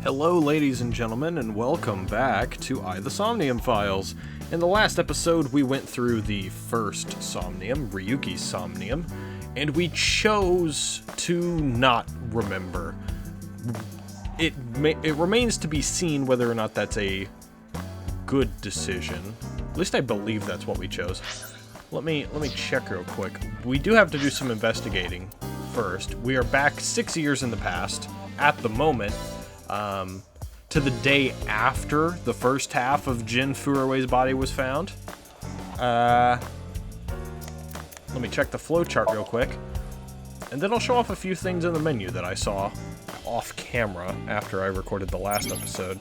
Hello, ladies and gentlemen, and welcome back to the Somnium Files. In the last episode, we went through the first Somnium, Ryuki's Somnium, and we chose to not remember. It remains to be seen whether or not that's a good decision. At least I believe that's what we chose. Let me check real quick. We do have to do some investigating first. We are back 6 years in the past, at the moment, to the day after the first half of Jin Furue's body was found. Let me check the flowchart real quick, and then I'll show off a few things in the menu that I saw off camera after I recorded the last episode.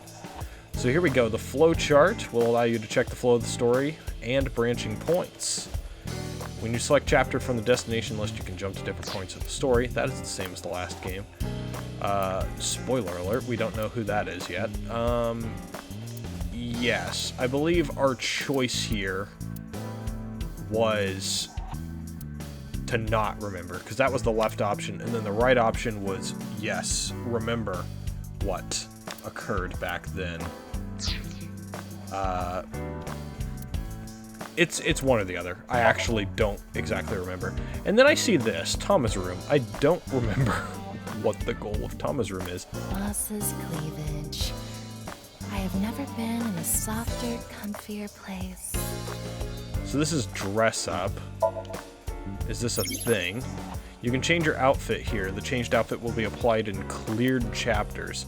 So here we go. The flowchart will allow you to check the flow of the story and branching points. When you select chapter from the destination list, you can jump to different points of the story. That is the same as the last game. Spoiler alert, we don't know who that is yet. Yes, I believe our choice here was to not remember, because that was the left option, and then the right option was, yes, remember what occurred back then. It's one or the other. I actually don't exactly remember. And then I see this, Tama's room. I don't remember what the goal of Tama's room is. Boss's cleavage. I have never been in a softer, comfier place. So this is dress up. Is this a thing? You can change your outfit here. The changed outfit will be applied in cleared chapters.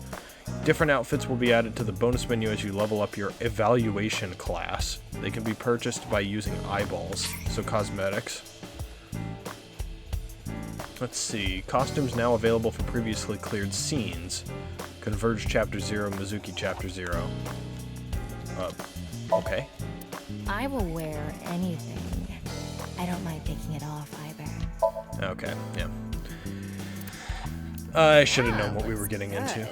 Different outfits will be added to the bonus menu as you level up your evaluation class. They can be purchased by using eyeballs, so cosmetics. Let's see. Costumes now available for previously cleared scenes. Converge Chapter 0, Mizuki Chapter 0. Okay. I will wear anything. I don't mind taking it off either. Okay, yeah. I should have known what we were getting into.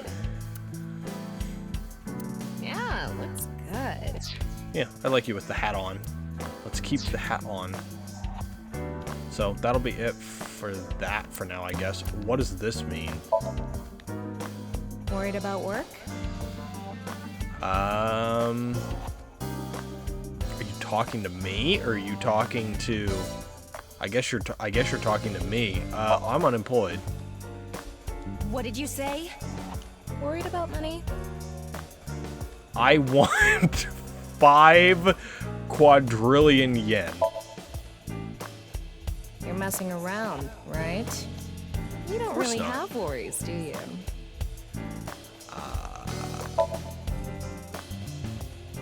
Yeah, looks good. Yeah, I like you with the hat on. Let's keep the hat on. So that'll be it for that for now, I guess. What does this mean? Worried about work? Are you talking to me, or are you talking to? I guess you're talking to me. I'm unemployed. What did you say? Worried about money? I want 5 quadrillion yen. You're messing around, right? You don't really have worries, do you?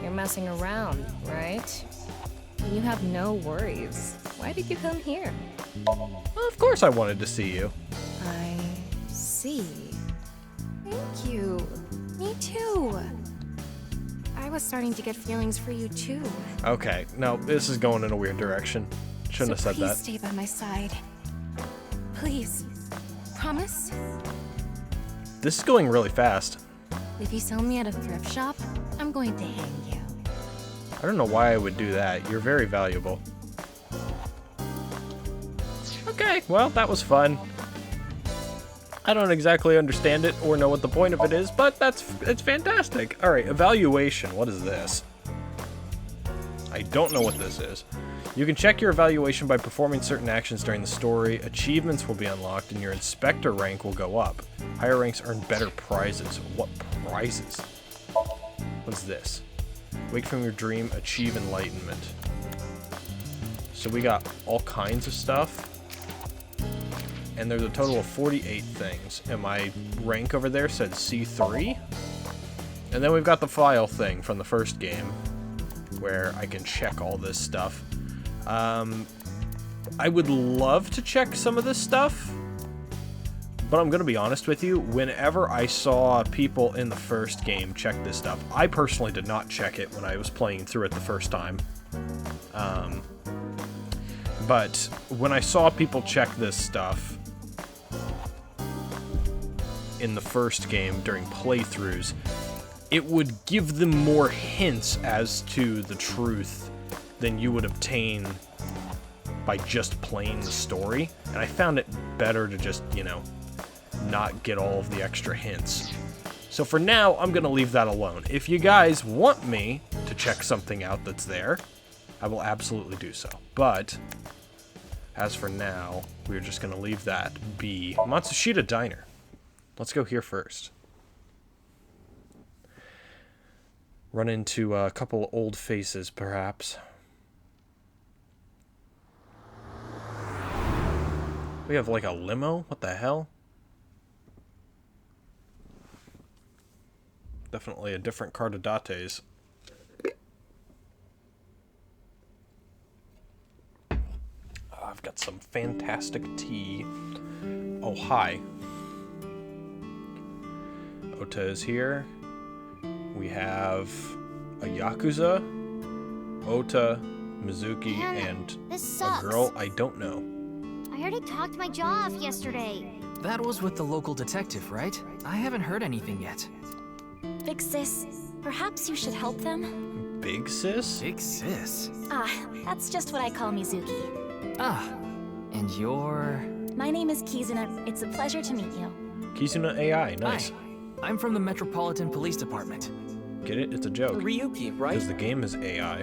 You're messing around, right? You have no worries. Why did you come here? Well, of course I wanted to see you. I see. Thank you. Me too. I was starting to get feelings for you too. Okay, no, this is going in a weird direction. Shouldn't have said that. Please stay by my side. Please. Promise? This is going really fast. If you sell me at a thrift shop, I'm going to hang you. I don't know why I would do that. You're very valuable. Okay, well, that was fun. I don't exactly understand it or know what the point of it is, but it's fantastic. All right, evaluation. What is this? I don't know what this is. You can check your evaluation by performing certain actions during the story. Achievements will be unlocked, and your inspector rank will go up. Higher ranks earn better prizes. What prizes? What's this? Wake from your dream, achieve enlightenment. So we got all kinds of stuff. And there's a total of 48 things. And my rank over there said C3. And then we've got the file thing from the first game, where I can check all this stuff. I would love to check some of this stuff, but I'm going to be honest with you, whenever I saw people in the first game check this stuff, I personally did not check it when I was playing through it the first time. But when I saw people check this stuff in the first game during playthroughs, it would give them more hints as to the truth than you would obtain by just playing the story. And I found it better to just, not get all of the extra hints. So for now, I'm going to leave that alone. If you guys want me to check something out that's there, I will absolutely do so. But as for now, we're just going to leave that be. Matsushita Diner. Let's go here first. Run into a couple old faces, perhaps. We have like a limo? What the hell? Definitely a different Cardates. I've got some fantastic tea. Oh, hi. Ota is here. We have a Yakuza, Ota, Mizuki, and a girl I don't know. I already talked my jaw off yesterday. That was with the local detective, right? I haven't heard anything yet. Big sis, perhaps you should help them? Big sis? Big sis? That's just what I call Mizuki. And you're... My name is Kizuna. It's a pleasure to meet you. Kizuna AI, nice. Hi. I'm from the Metropolitan Police Department. Get it? It's a joke. Ryuki, right? Because the game is AI.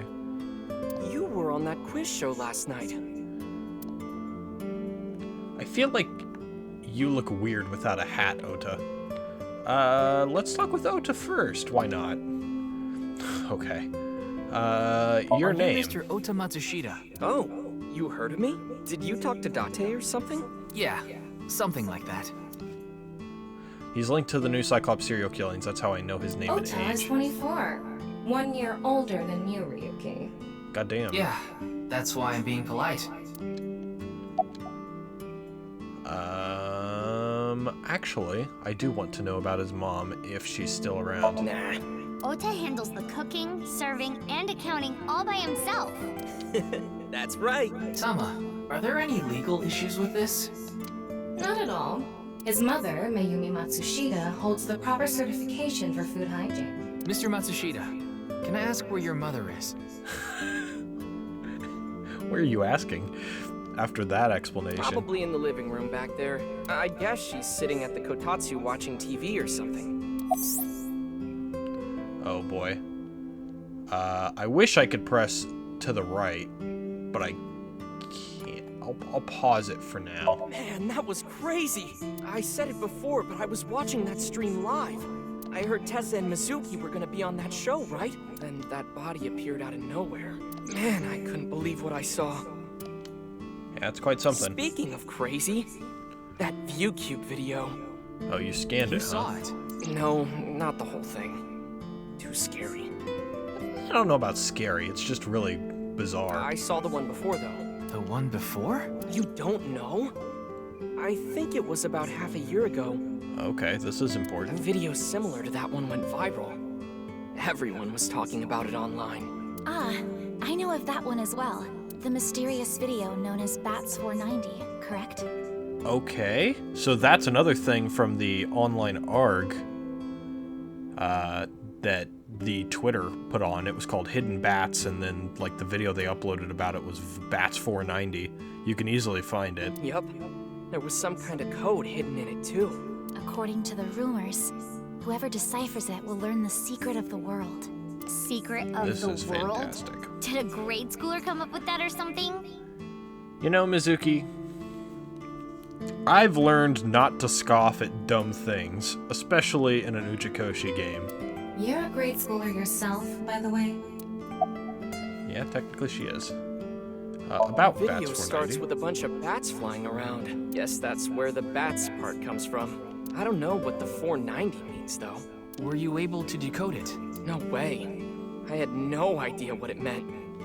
You were on that quiz show last night. I feel like you look weird without a hat, Ota. Let's talk with Ota first. Why not? Okay. Your Are name? You Mr. Ota Matsushita? Oh, you heard of me? Did you talk to Date or something? Yeah, something like that. He's linked to the new Cyclops serial killings. That's how I know his name and Ota is age. 24. 1 year older than you, Ryuki. Goddamn. Yeah, that's why I'm being polite. Actually, I do want to know about his mom, if she's still around. Nah. Ota handles the cooking, serving, and accounting all by himself. That's right. Tama, are there any legal issues with this? Not at all. His mother, Mayumi Matsushita, holds the proper certification for food hygiene. Mr. Matsushita, can I ask where your mother is? Where are you asking? After that explanation. Probably in the living room back there. I guess she's sitting at the kotatsu watching TV or something. Oh boy. I wish I could press to the right, but I can't. I'll pause it for now. Man, that was crazy. I said it before, but I was watching that stream live. I heard Tessa and Mizuki were gonna be on that show, right? Then that body appeared out of nowhere. Man, I couldn't believe what I saw. Yeah, it's quite something. Speaking of crazy, that ViewCube video. Oh, you scanned You it, saw huh? it. No, not the whole thing. Too scary. I don't know about scary. It's just really bizarre. I saw the one before, though. The one before? You don't know? I think it was about half a year ago. Okay, this is A important. video similar to that one went viral. Everyone was talking about it online. I know of that one as well. The mysterious video known as Bats 490, correct? Okay, so that's another thing from the online ARG that the Twitter put on. It was called Hidden Bats, and then like the video they uploaded about it was Bats 490. You can easily find it. Yup. There was some kind of code hidden in it, too. According to the rumors, whoever deciphers it will learn the secret of the world. Secret of This the is world? fantastic. Did a grade schooler come up with that or something? You know, Mizuki, I've learned not to scoff at dumb things, especially in an Uchikoshi game. You're a grade schooler yourself, by the way. Yeah, technically she is. About The Bats video 490. starts with a bunch of bats flying around. Guess that's where the bats part comes from. I don't know what the 490 means, though. Were you able to decode it? No way. I had no idea what it meant.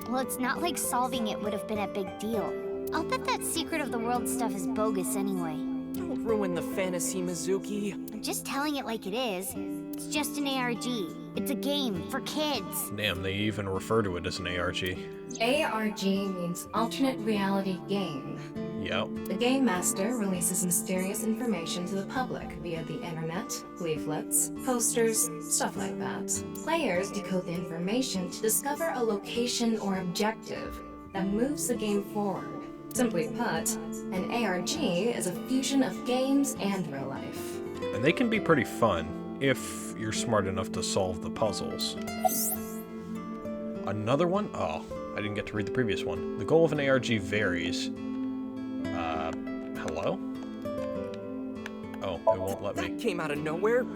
Well, it's not like solving it would have been a big deal. I'll bet that secret of the world stuff is bogus anyway. Don't ruin the fantasy, Mizuki. I'm just telling it like it is. It's just an ARG. It's a game for kids. Damn, they even refer to it as an ARG. ARG means Alternate Reality Game. Yep. The Game Master releases mysterious information to the public via the internet, leaflets, posters, stuff like that. Players decode the information to discover a location or objective that moves the game forward. Simply put, an ARG is a fusion of games and real life. And they can be pretty fun. if you're smart enough to solve the puzzles. Another one? Oh, I didn't get to read the previous one. The goal of an ARG varies. Hello? Oh, it won't let me. That came out of nowhere.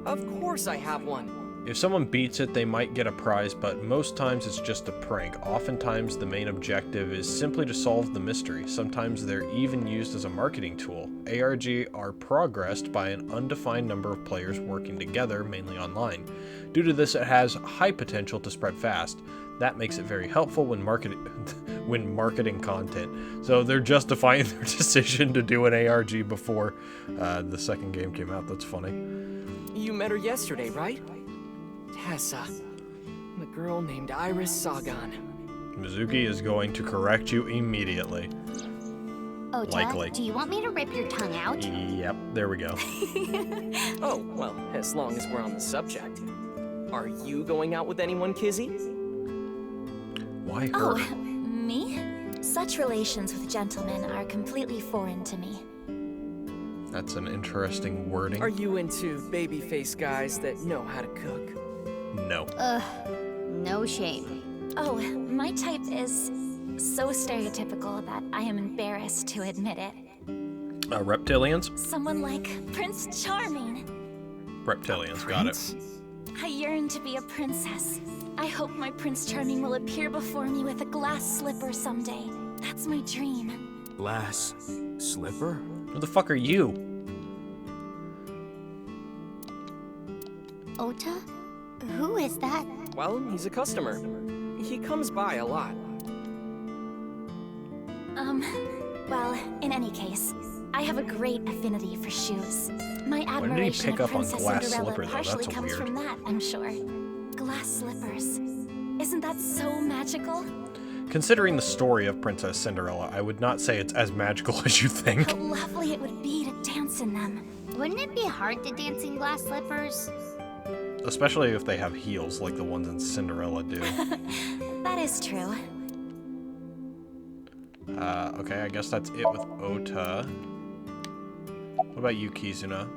Of course I have one. If someone beats it, they might get a prize, but most times it's just a prank. Oftentimes, the main objective is simply to solve the mystery. Sometimes they're even used as a marketing tool. ARG are progressed by an undefined number of players working together, mainly online. Due to this, it has high potential to spread fast. That makes it very helpful when marketing content. So they're justifying their decision to do an ARG before the second game came out. That's funny. You met her yesterday, right? Tessa. The girl named Iris Sagan. Mizuki is going to correct you immediately. Ota, Likely. do you want me to rip your tongue out? Yep, there we go. Oh, well, as long as we're on the subject. Are you going out with anyone, Kizzy? Why her? Oh, me? Such relations with gentlemen are completely foreign to me. That's an interesting wording. Are you into baby-faced guys that know how to cook? No. No shame. Oh, my type is so stereotypical that I am embarrassed to admit it. Reptilians? Someone like Prince Charming. Reptilians, got it. I yearn to be a princess. I hope my Prince Charming will appear before me with a glass slipper someday. That's my dream. Glass slipper? Who the fuck are you? Ota? Who is that? Well, he's a customer. He comes by a lot. Well, in any case, I have a great affinity for shoes. My did he admiration pick of up on Princess glass Cinderella slipper, though? partially That's comes weird. from that, I'm sure. Glass slippers. Isn't that so magical? Considering the story of Princess Cinderella, I would not say it's as magical as you think. How lovely it would be to dance in them. Wouldn't it be hard to dance in glass slippers? Especially if they have heels like the ones in Cinderella do. That is true. Okay, I guess that's it with Ota. What about you, Kizuna?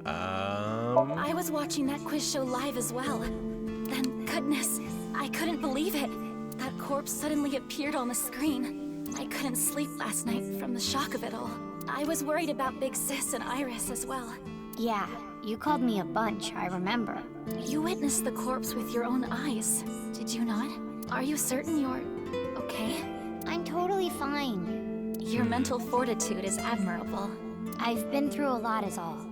I was watching that quiz show live as well. Then, goodness, I couldn't believe it. That corpse suddenly appeared on the screen. I couldn't sleep last night from the shock of it all. I was worried about Big Sis and Iris as well. Yeah, you called me a bunch, I remember. You witnessed the corpse with your own eyes, did you not? Are you certain you're okay? I'm totally fine. Your mental fortitude is admirable. I've been through a lot is all.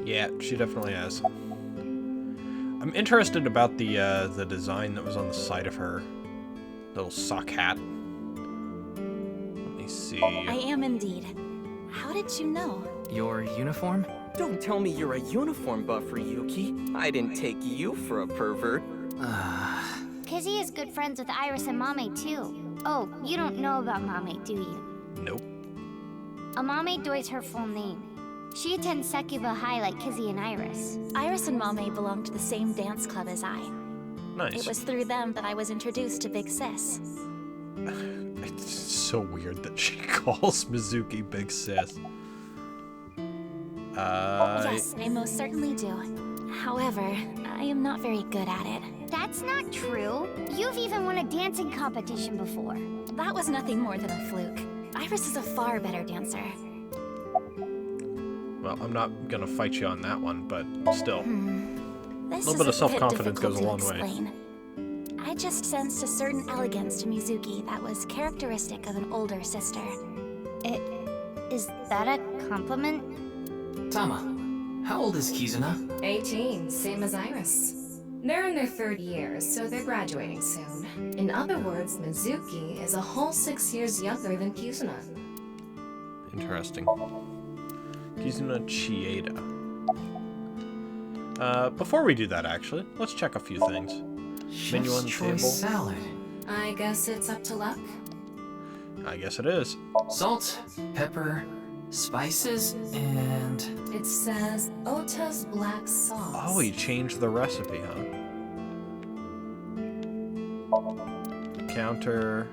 Yeah, she definitely has. I'm interested about the design that was on the side of her little sock hat. Let me see. I am indeed. How did you know? Your uniform? Don't tell me you're a uniform buff, Ryuki. I didn't take you for a pervert. Kizzy is good friends with Iris and Mame too. Oh, you don't know about Mame, do you? Nope. Amame Doi's her full name. She attends Sekiba High like Kizzy and Iris. Iris and Mame belong to the same dance club as I. Nice. It was through them that I was introduced to Big Sis. It's so weird that she calls Mizuki Big Sis. Yes, I most certainly do. However, I am not very good at it. That's not true. You've even won a dancing competition before. That was nothing more than a fluke. Iris is a far better dancer. Well, I'm not gonna fight you on that one, but still. This A little is bit of self-confidence difficult goes a long to way. explain. I just sensed a certain elegance to Mizuki that was characteristic of an older sister. Is that a compliment? Tama, how old is Kizuna? 18, same as Iris. They're in their third year, so they're graduating soon. In other words, Mizuki is a whole 6 years younger than Kizuna. Interesting. Kizuna Chieda. Before we do that, actually, let's check a few things. Menu on the Chef's table. choice salad. I guess it's up to luck. I guess it is. Salt, pepper, spices, and... It says Ota's black sauce. Oh, he changed the recipe, huh? Counter.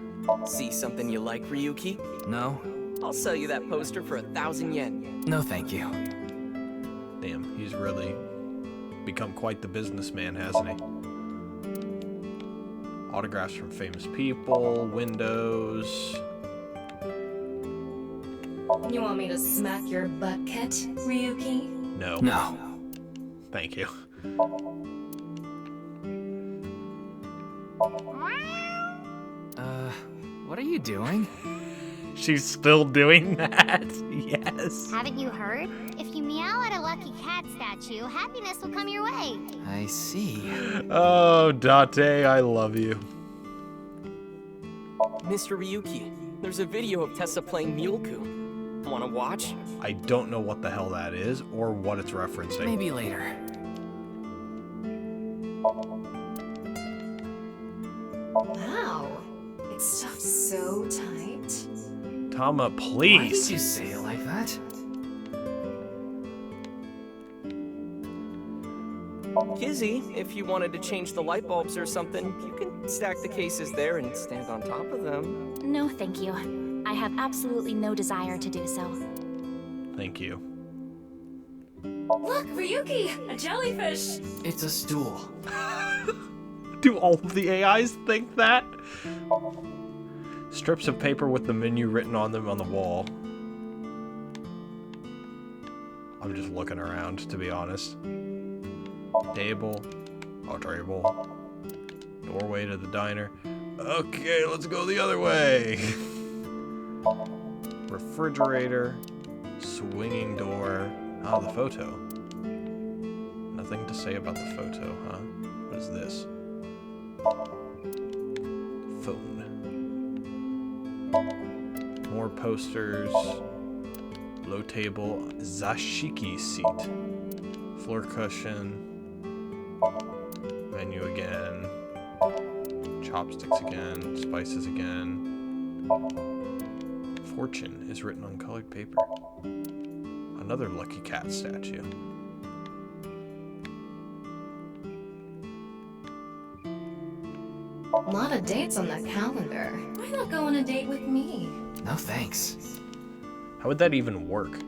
See something you like, Ryuki? No? I'll sell you that poster for 1,000 yen. No thank you. Damn, he's really become quite the businessman, hasn't he? Autographs from famous people, windows. You want me to smack your butt, Kit, Ryuki? No. No. Thank you. What are you doing? She's still doing that? Yes. Haven't you heard? If you meow at a lucky cat statue, happiness will come your way. I see. Oh, Date, I love you. Mr. Ryuki, there's a video of Tessa playing Muleku. Wanna watch? I don't know what the hell that is or what it's referencing. Maybe later. Wow. It's stuffed so tight. Tama, Why please. did you say it like that? Kizzy, if you wanted to change the light bulbs or something, you can stack the cases there and stand on top of them. No, thank you. I have absolutely no desire to do so. Thank you. Look, Ryuki! A jellyfish! It's a stool. Do all of the AIs think that? Strips of paper with the menu written on them on the wall. I'm just looking around, to be honest. Table. Oh, table. Doorway to the diner. Okay, let's go the other way. Refrigerator. Swinging door. Ah, the photo. Nothing to say about the photo, huh? What is this? Phone. More posters. Low table. Zashiki seat. Floor cushion. Menu again. Chopsticks again. Spices again. Fortune is written on colored paper. Another lucky cat statue. A lot of dates on that calendar. Why not go on a date with me? No thanks. How would that even work?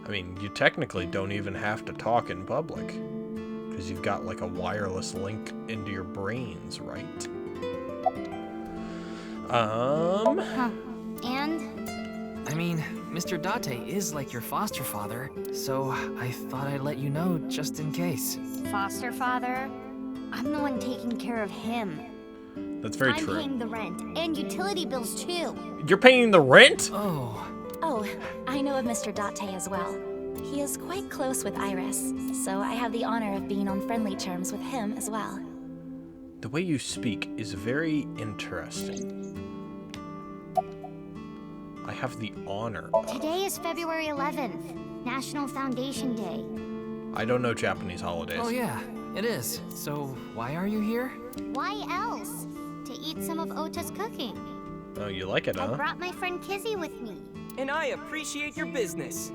I mean, you technically don't even have to talk in public. Because you've got like a wireless link into your brains, right? Huh. And? I mean, Mr. Date is like your foster father, so I thought I'd let you know just in case. Foster father? I'm the one taking care of him. That's very I'm true. paying the rent and utility bills too. You're paying the rent? Oh, Oh, I know of Mr. Date as well. He is quite close with Iris, so I have the honor of being on friendly terms with him as well. The way you speak is very interesting. I have the honor of... Today is February 11th, National Foundation Day. I don't know Japanese holidays. oh yeah, it is. So why are you here? Why else? To eat some of Ota's cooking. Oh, you like it, I huh? brought my friend Kizzy with me. And I appreciate your business.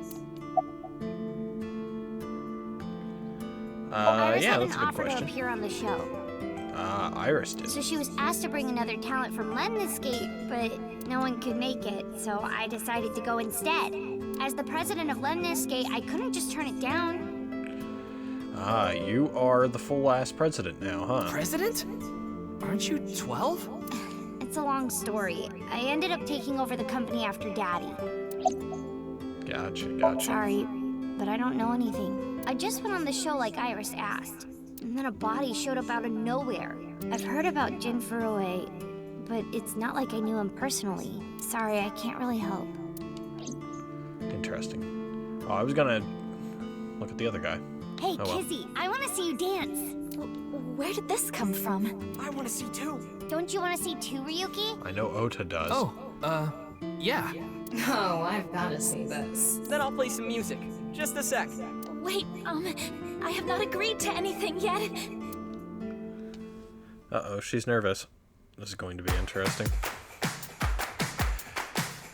Iris Yeah, had an that's a good offer to question. appear on the show. Iris did. So she was asked to bring another talent from Lemniscape, but no one could make it, so I decided to go instead. As the president of Lemniscape, I couldn't just turn it down. You are the full-ass president now, huh? President? Aren't you 12? It's a long story. I ended up taking over the company after Daddy. Gotcha. Sorry, but I don't know anything. I just went on the show like Iris asked, and then a body showed up out of nowhere. I've heard about Jin Furue, but it's not like I knew him personally. Sorry, I can't really help. Interesting. Oh, I was gonna look at the other guy. Hey, Oh, well. Kizzy, I want to see you dance. Where did this come from? I want to see too. Don't you want to see too, Ryuki? I know Ota does. Oh, yeah. Oh, I've gotta see this. Then I'll play some music. Just a sec. Wait, I have not agreed to anything yet. Uh-oh, she's nervous. This is going to be interesting.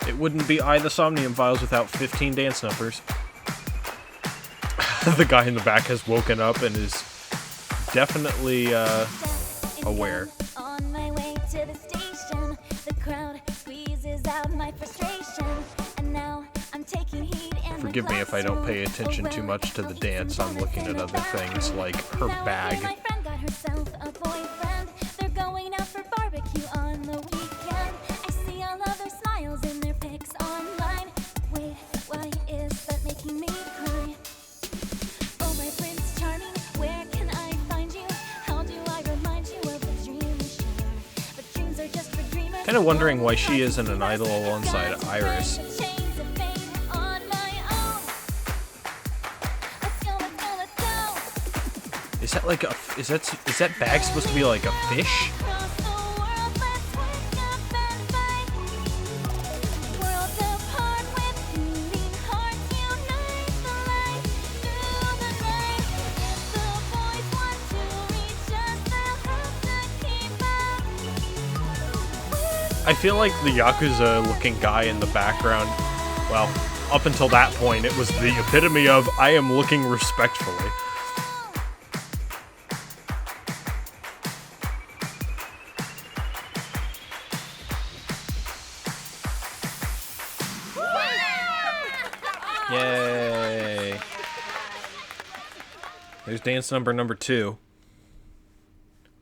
It wouldn't be the Somnium Files without 15 dance numbers. The guy in the back has woken up and is definitely aware. On my way to the station, the crowd squeezes out my frustration, and now I'm taking heed. Forgive me if I don't pay attention too much to the dance. I'm looking at other things like her bag. My friend got herself a boyfriend. They're going out for barbecue on the weekend. I see all of their smiles in their pics online. Wait, why is that making me cry? Oh, my Prince Charming, where can I find you? How do I remind you of the dream we share? But dreams are just for dreamers. Kind of wondering why she isn't an idol alongside Iris. Is that like a? Is that bag supposed to be like a fish? I feel like the Yakuza-looking guy in the background, well, up until that point, it was the epitome of I am looking respectfully. Yay! There's dance number 2.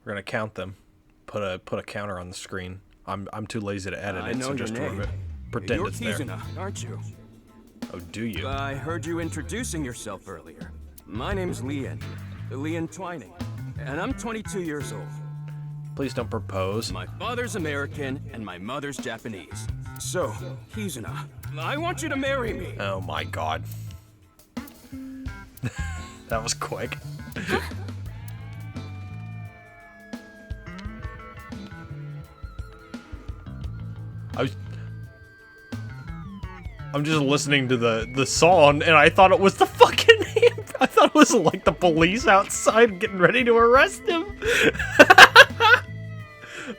We're gonna count them. Put a counter on the screen. I'm too lazy to edit it, so just pretend You're it's there. Kizuna, aren't you? Oh, do you? I heard you introducing yourself earlier. My name's Lian Twining, and I'm 22 years old. Please don't propose. My father's American and my mother's Japanese. So, Kizuna, I want you to marry me. Oh my god. That was quick. I'm just listening to the song, and I thought it was the fucking I thought it was like the police outside getting ready to arrest him.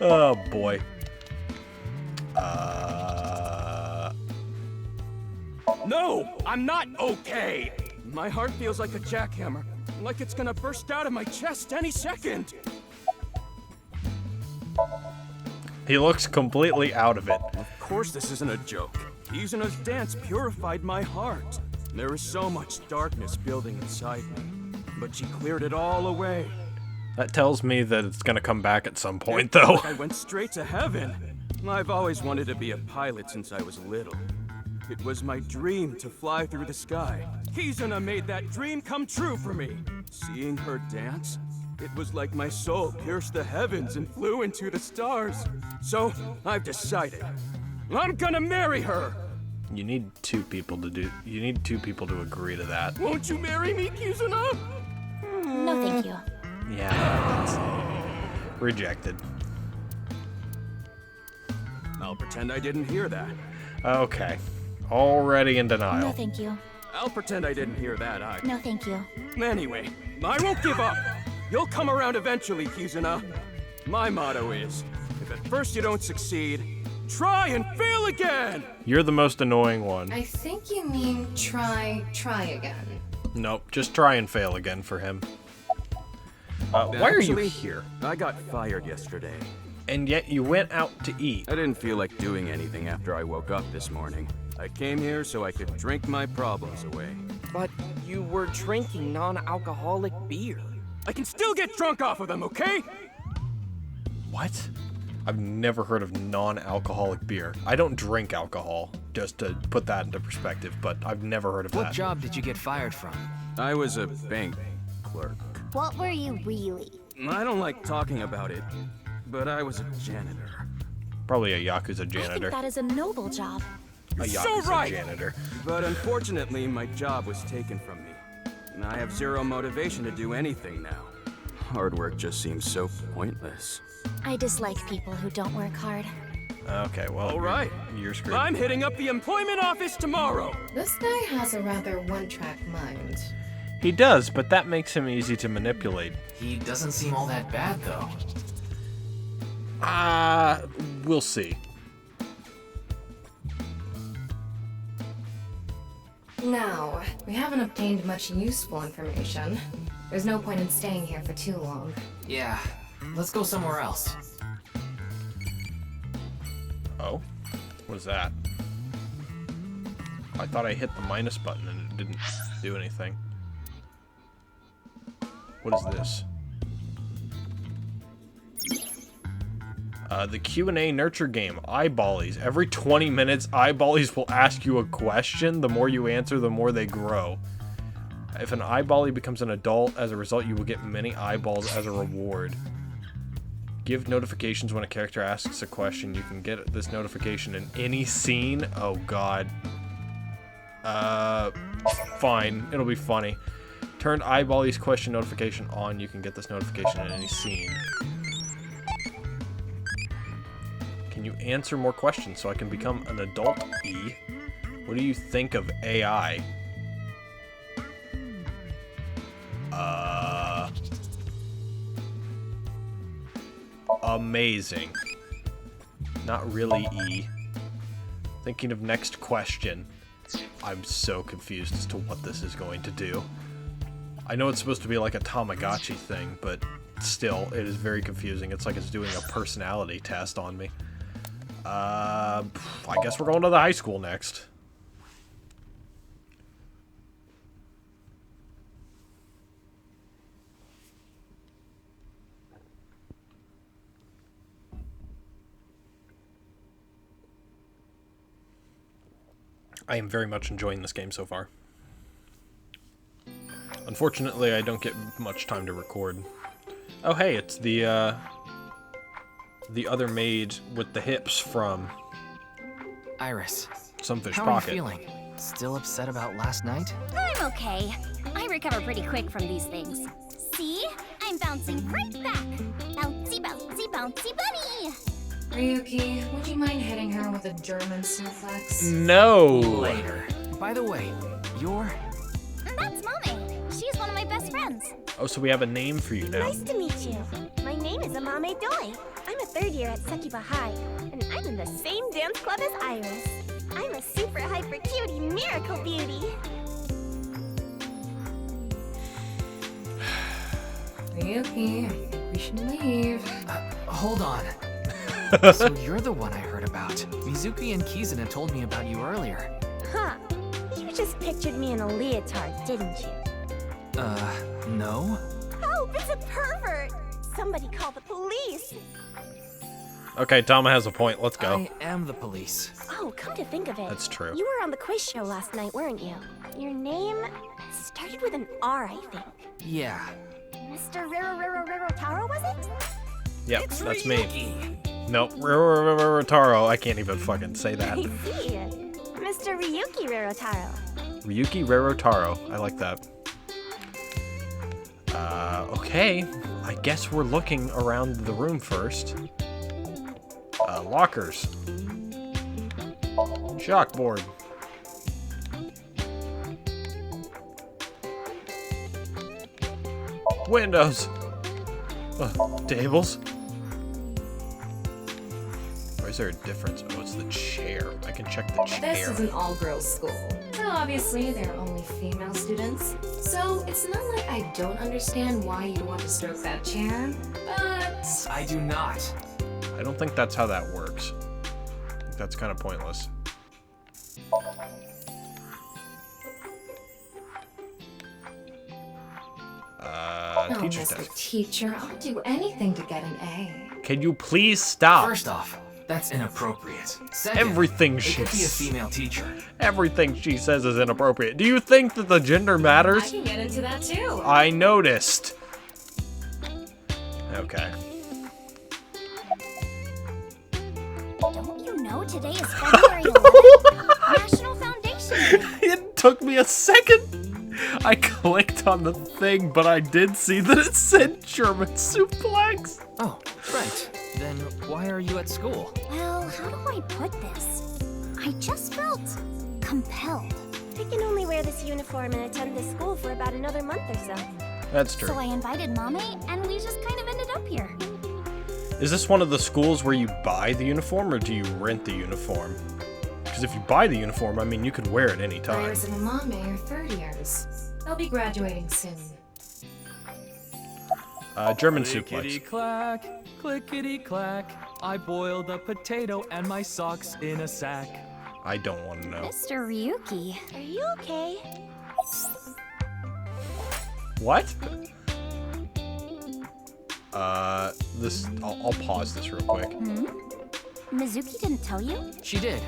Oh boy. No, I'm not okay. My heart feels like a jackhammer, like it's gonna burst out of my chest any second. He looks completely out of it. Of course this isn't a joke. Kizuna's dance purified my heart. There was so much darkness building inside me, but she cleared it all away. That tells me that it's gonna come back at some point, though. Like I went straight to heaven. I've always wanted to be a pilot since I was little. It was my dream to fly through the sky. Kizuna made that dream come true for me. Seeing her dance, it was like my soul pierced the heavens and flew into the stars. So, I've decided. I'm gonna marry her! You need two people to agree to that. Won't you marry me, Kizuna? No, thank you. Yeah. Rejected. I'll pretend I didn't hear that. Okay. Already in denial. No, thank you. I'll pretend I didn't hear that either. No, thank you. Anyway, I won't give up. You'll come around eventually, Kizuna. My motto is, if at first you don't succeed, try and fail again! You're the most annoying one. I think you mean try again. Nope, just try and fail again for him. Why are you here? I got fired yesterday. And yet you went out to eat. I didn't feel like doing anything after I woke up this morning. I came here so I could drink my problems away. But you were drinking non-alcoholic beer. I can still get drunk off of them, okay? What? I've never heard of non-alcoholic beer. I don't drink alcohol, just to put that into perspective, but I've never heard of that. What job did you get fired from? I was a bank clerk. What were you really? I don't like talking about it, but I was a janitor. Probably a Yakuza I janitor. think that is a noble job. A So Yakuza right! janitor. But unfortunately, my job was taken from me. And I have zero motivation to do anything now. Hard work just seems so pointless. I dislike people who don't work hard. Okay, well, All right. you're screwed. I'm hitting up the employment office tomorrow! This guy has a rather one-track mind. He does, but that makes him easy to manipulate. He doesn't seem all that bad, though. We'll see. Now, we haven't obtained much useful information. There's no point in staying here for too long. Yeah, let's go somewhere else. Oh? What is that? I thought I hit the minus button and it didn't do anything. What is this? The Q&A nurture game, Eyeballies. Every 20 minutes, Eyeballies will ask you a question. The more you answer, the more they grow. If an Eyeballie becomes an adult, as a result, you will get many eyeballs as a reward. Give notifications when a character asks a question. You can get this notification in any scene. Oh, God. Fine. It'll be funny. Turn Eyeballies question notification on. You can get this notification in any scene. Can you answer more questions so I can become an adult E? What do you think of AI? Amazing. Not really E. Thinking of next question. I'm so confused as to what this is going to do. I know it's supposed to be like a Tamagotchi thing, but still, it is very confusing. It's like it's doing a personality test on me. I guess we're going to the high school next. I am very much enjoying this game so far. Unfortunately, I don't get much time to record. Oh, hey, it's the other maid with the hips from Iris, Some Fish how Pocket. are you feeling? Still upset about last night? I'm okay. I recover pretty quick from these things. See? I'm bouncing right back. Bouncy, bouncy, bouncy bunny. Ryuki, would you mind hitting her with a German suplex? No! Later. By the way, you're... That's Mame. She's one of my best friends. Oh, so we have a name for you now. Nice to meet you. My name is Amame Doi. I'm a third year at Sekiba High, and I'm in the same dance club as Iris. I'm a super hyper cutie miracle beauty. Ryuki, I think we should leave. Hold on. So you're the one I heard about. Mizuki and Kizuna told me about you earlier. Huh. You just pictured me in a leotard, didn't you? No? Oh, it's a pervert! Somebody call the police! Okay, Tama has a point. Let's go. I am the police. Oh, come to think of it. That's true. You were on the quiz show last night, weren't you? Your name started with an R, I think. Yeah. Mr. Rero Taro, was it? Yep, It's that's Ryuki. me. Nope. Taro. I can't even fucking say that. I see. Mr. Ryuki Rerotaro. Ryuki Rerotaro. I like that. Okay. I guess we're looking around the room first. Lockers. Chalkboard. Windows. Tables. Or is there a difference? Oh, it's the chair. I can check the chair. This is an all-girls school, so obviously there are only female students. So it's not like I don't understand why you'd want to stroke that chair, but... I do not. I don't think that's how that works. I think that's kind of pointless. Oh, Teacher's Mr. desk. Teacher, I'll do anything to get an A. Can you please stop? First off, that's inappropriate. Second, Everything it she could be a female teacher. Everything she says is inappropriate. Do you think that the gender matters? I can get into that too. I noticed. Okay. Don't you know today is February 11th? National Foundation Day. It took me a second. I clicked on the thing, but I did see that it said German suplex. Oh, right. Then why are you at school? Well, how do I put this? I just felt compelled. I can only wear this uniform and attend this school for about another month or so. That's true. So I invited Mame, and we just kind of ended up here. Is this one of the schools where you buy the uniform, or do you rent the uniform? Because if you buy the uniform, I mean, you can wear it any time. Iris and Amame are third years. They'll be graduating soon. German Clickety suplex. clack, clickety clack. I boiled a potato and my socks in a sack. I don't want to know. Mr. Ryuki. Are you okay? What? I'll pause this real quick. Mizuki didn't tell you? She did,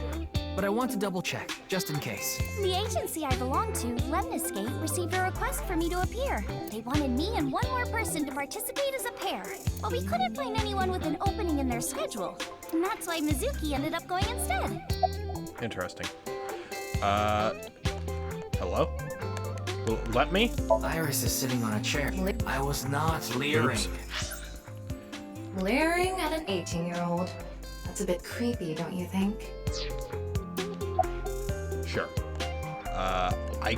but I want to double check, just in case. The agency I belong to, Lemniscape, received a request for me to appear. They wanted me and one more person to participate as a pair, but we couldn't find anyone with an opening in their schedule. And that's why Mizuki ended up going instead. Interesting. Hello? Let me? Iris is sitting on a chair. I was not leering. Oops. Leering at an 18-year-old. That's a bit creepy, don't you think? Sure. I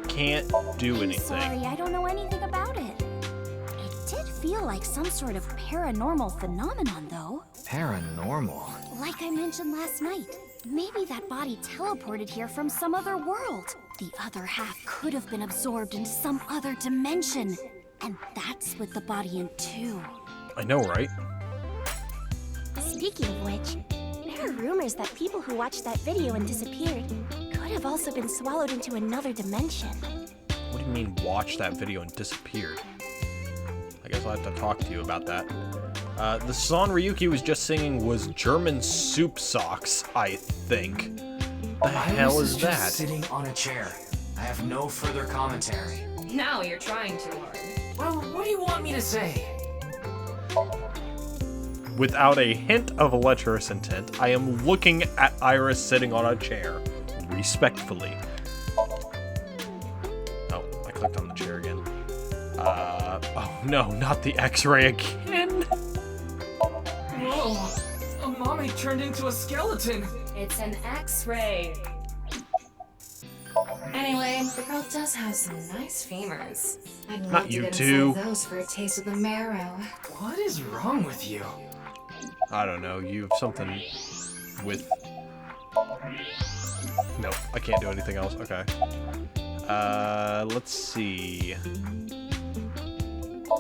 can't do I'm anything. sorry, I don't know anything about it. It did feel like some sort of paranormal phenomenon, though. Paranormal? Like I mentioned last night, maybe that body teleported here from some other world. The other half could have been absorbed into some other dimension. And that split the body in two. I know, right? Speaking of which, there are rumors that people who watched that video and disappeared could have also been swallowed into another dimension. What do you mean, watch that video and disappeared? I guess I'll have to talk to you about that. The song Ryuki was just singing was German Soup Socks, I think. The hell is that? Just sitting on a chair. I have no further commentary. Now you're trying too hard. Well, what do you want me to say? Without a hint of lecherous intent, I am looking at Iris sitting on a chair. Respectfully. Oh, I clicked on the chair again. Oh no, not the X-ray again! Whoa! Mommy turned into a skeleton! It's an X-ray. Anyway, the girl does have some nice femurs. I'd Not love to you get two. inside those for a taste of the marrow. What is wrong with you? I don't know, you've something with... Nope, I can't do anything else. Okay. Let's see.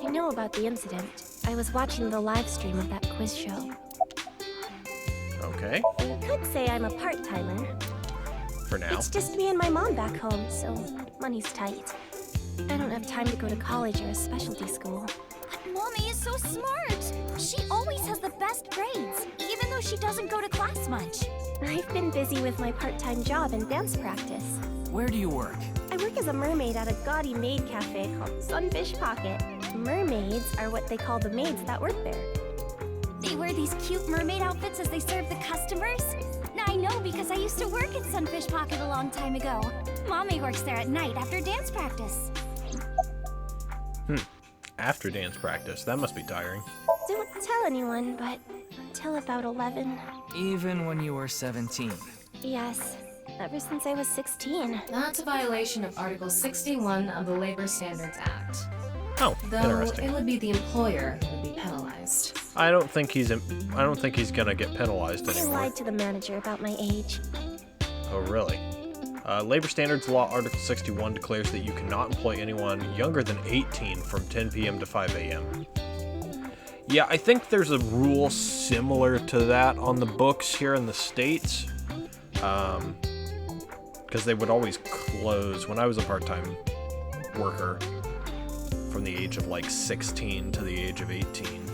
I know about the incident. I was watching the live stream of that quiz show. Okay, You could say I'm a part-timer. for now. It's just me and my mom back home, so money's tight. I don't have time to go to college or a specialty school. Mommy is so smart. She always has the best grades, even though she doesn't go to class much. I've been busy with my part-time job and dance practice. Where do you work? I work as a mermaid at a gaudy maid cafe called Sunfish Pocket. Mermaids are what they call the maids that work there. They wear these cute mermaid outfits as they serve the customers. Now I know because I used to work at Sunfish Pocket a long time ago. Mommy works there at night after dance practice. After dance practice, that must be tiring. Don't tell anyone, but until about 11. Even when you were 17. Yes, ever since I was 16. That's a violation of Article 61 of the Labor Standards Act. Oh, Though interesting. it would be the employer who would be penalized. I don't think he's gonna get penalized I anymore. lied to the manager about my age. Oh, really? Labor Standards Law Article 61 declares that you cannot employ anyone younger than 18 from 10 p.m. to 5 a.m. Yeah, I think there's a rule similar to that on the books here in the States. Because they would always close when I was a part-time worker from the age of like 16 to the age of 18.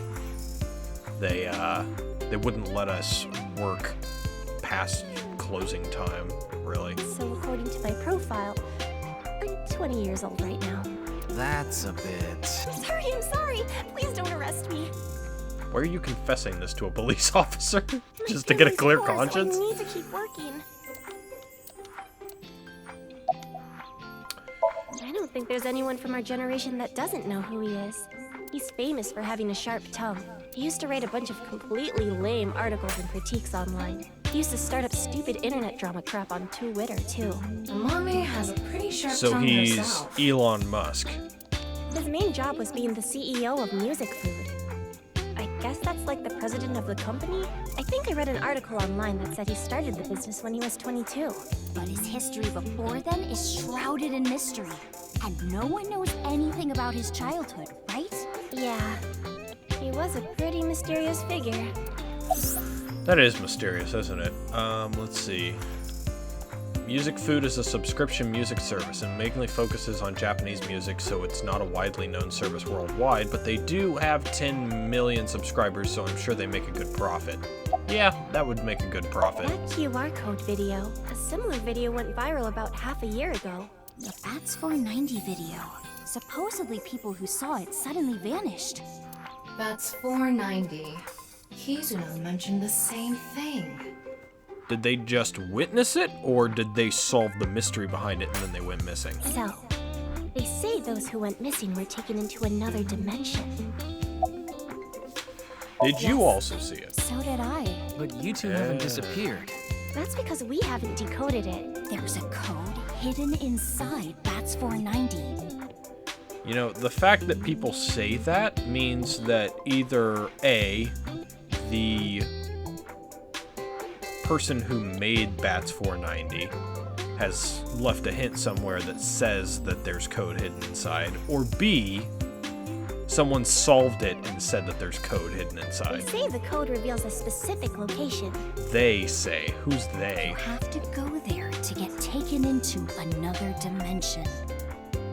They wouldn't let us work past closing time, really. So according to my profile, I'm 20 years old right now. That's a bit... I'm sorry. Please don't arrest me. Why are you confessing this to a police officer? Just to get a clear Of course, conscience? I need to keep working. I don't think there's anyone from our generation that doesn't know who he is. He's famous for having a sharp tongue. He used to write a bunch of completely lame articles and critiques online. He used to start up stupid internet drama crap on Twitter, too. And Mommy has a pretty sharp So tongue he's herself. Elon Musk. His main job was being the CEO of Music Food. I guess that's like the president of the company? I think I read an article online that said he started the business when he was 22. But his history before then is shrouded in mystery. And no one knows anything about his childhood, right? Yeah, he was a pretty mysterious figure. That is mysterious, isn't it? Let's see. Music Food is a subscription music service and mainly focuses on Japanese music, so it's not a widely known service worldwide, but they do have 10 million subscribers, so I'm sure they make a good profit. Yeah, that would make a good profit. That QR code video. A similar video went viral about half a year ago. The Bats 490 video. Supposedly people who saw it suddenly vanished. That's 490. Kizuno mentioned the same thing. Did they just witness it, or did they solve the mystery behind it and then they went missing? So, they say those who went missing were taken into another dimension. Did you also see it? So did I. But you two haven't disappeared. That's because we haven't decoded it. There's a code hidden inside Bats 490. You know, the fact that people say that means that either A, the person who made Bats 490 has left a hint somewhere that says that there's code hidden inside, or B, someone solved it and said that there's code hidden They inside. say the code reveals a specific location. They say. Who's they? You have to go there to get taken into another dimension.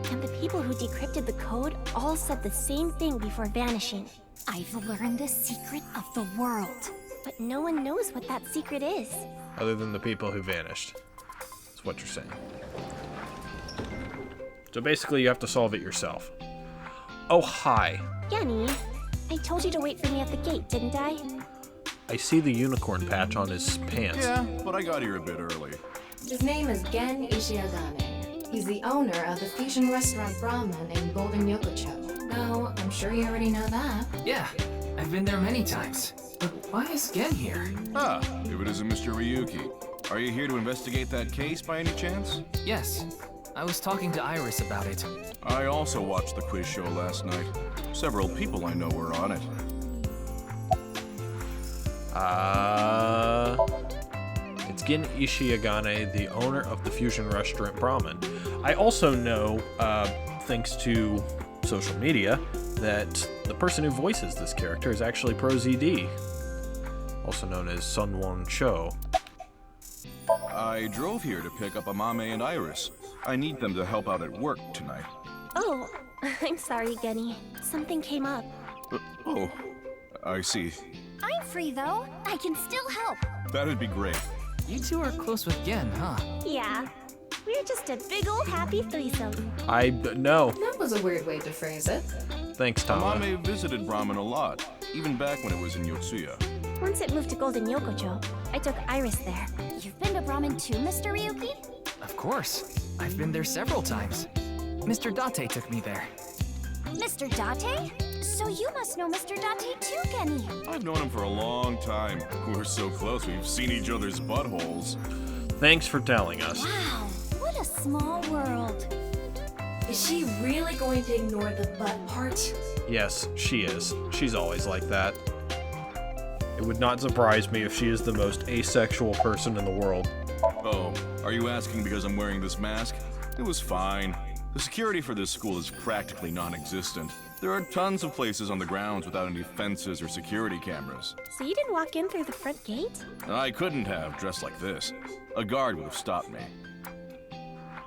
And the people who decrypted the code all said the same thing before vanishing. I've learned the secret of the world. But no one knows what that secret is. Other than the people who vanished. That's what you're saying. So basically you have to solve it yourself. Oh, hi. Yenny, I told you to wait for me at the gate, didn't I? I see the unicorn patch on his pants. Yeah, but I got here a bit early. His name is Gen Ishiagane. He's the owner of the fusion restaurant Brahmin in Golden Yokocho. Now, I'm sure you already know that. Yeah, I've been there many times. But why is Gen here? Ah, if it isn't Mr. Ryuki. Are you here to investigate that case by any chance? Yes, I was talking to Iris about it. I also watched the quiz show last night. Several people I know were on it. It's Gen Ishiagane, the owner of the fusion restaurant Brahmin. I also know, thanks to social media, that the person who voices this character is actually ProZD, also known as Sunwon Cho. I drove here to pick up Amame and Iris. I need them to help out at work tonight. Oh, I'm sorry, Genny. Something came up. Oh, I see. I'm free though. I can still help. That'd be great. You two are close with Gen, huh? Yeah, we're just a big old happy threesome. No. That was a weird way to phrase it. Thanks, Tama. Amame visited Brahmin a lot, even back when it was in Yotsuya. Once it moved to Golden Yokocho, I took Iris there. You've been to Brahmin too, Mr. Ryuki? Of course. I've been there several times. Mr. Date took me there. Mr. Date? So you must know Mr. Date too, Genny. I've known him for a long time. We're so close, we've seen each other's buttholes. Thanks for telling us. Wow, what a small world. Is she really going to ignore the butt part? Yes, she is. She's always like that. It would not surprise me if she is the most asexual person in the world. Oh, are you asking because I'm wearing this mask? It was fine. The security for this school is practically non-existent. There are tons of places on the grounds without any fences or security cameras. So you didn't walk in through the front gate? I couldn't have dressed like this. A guard would have stopped me.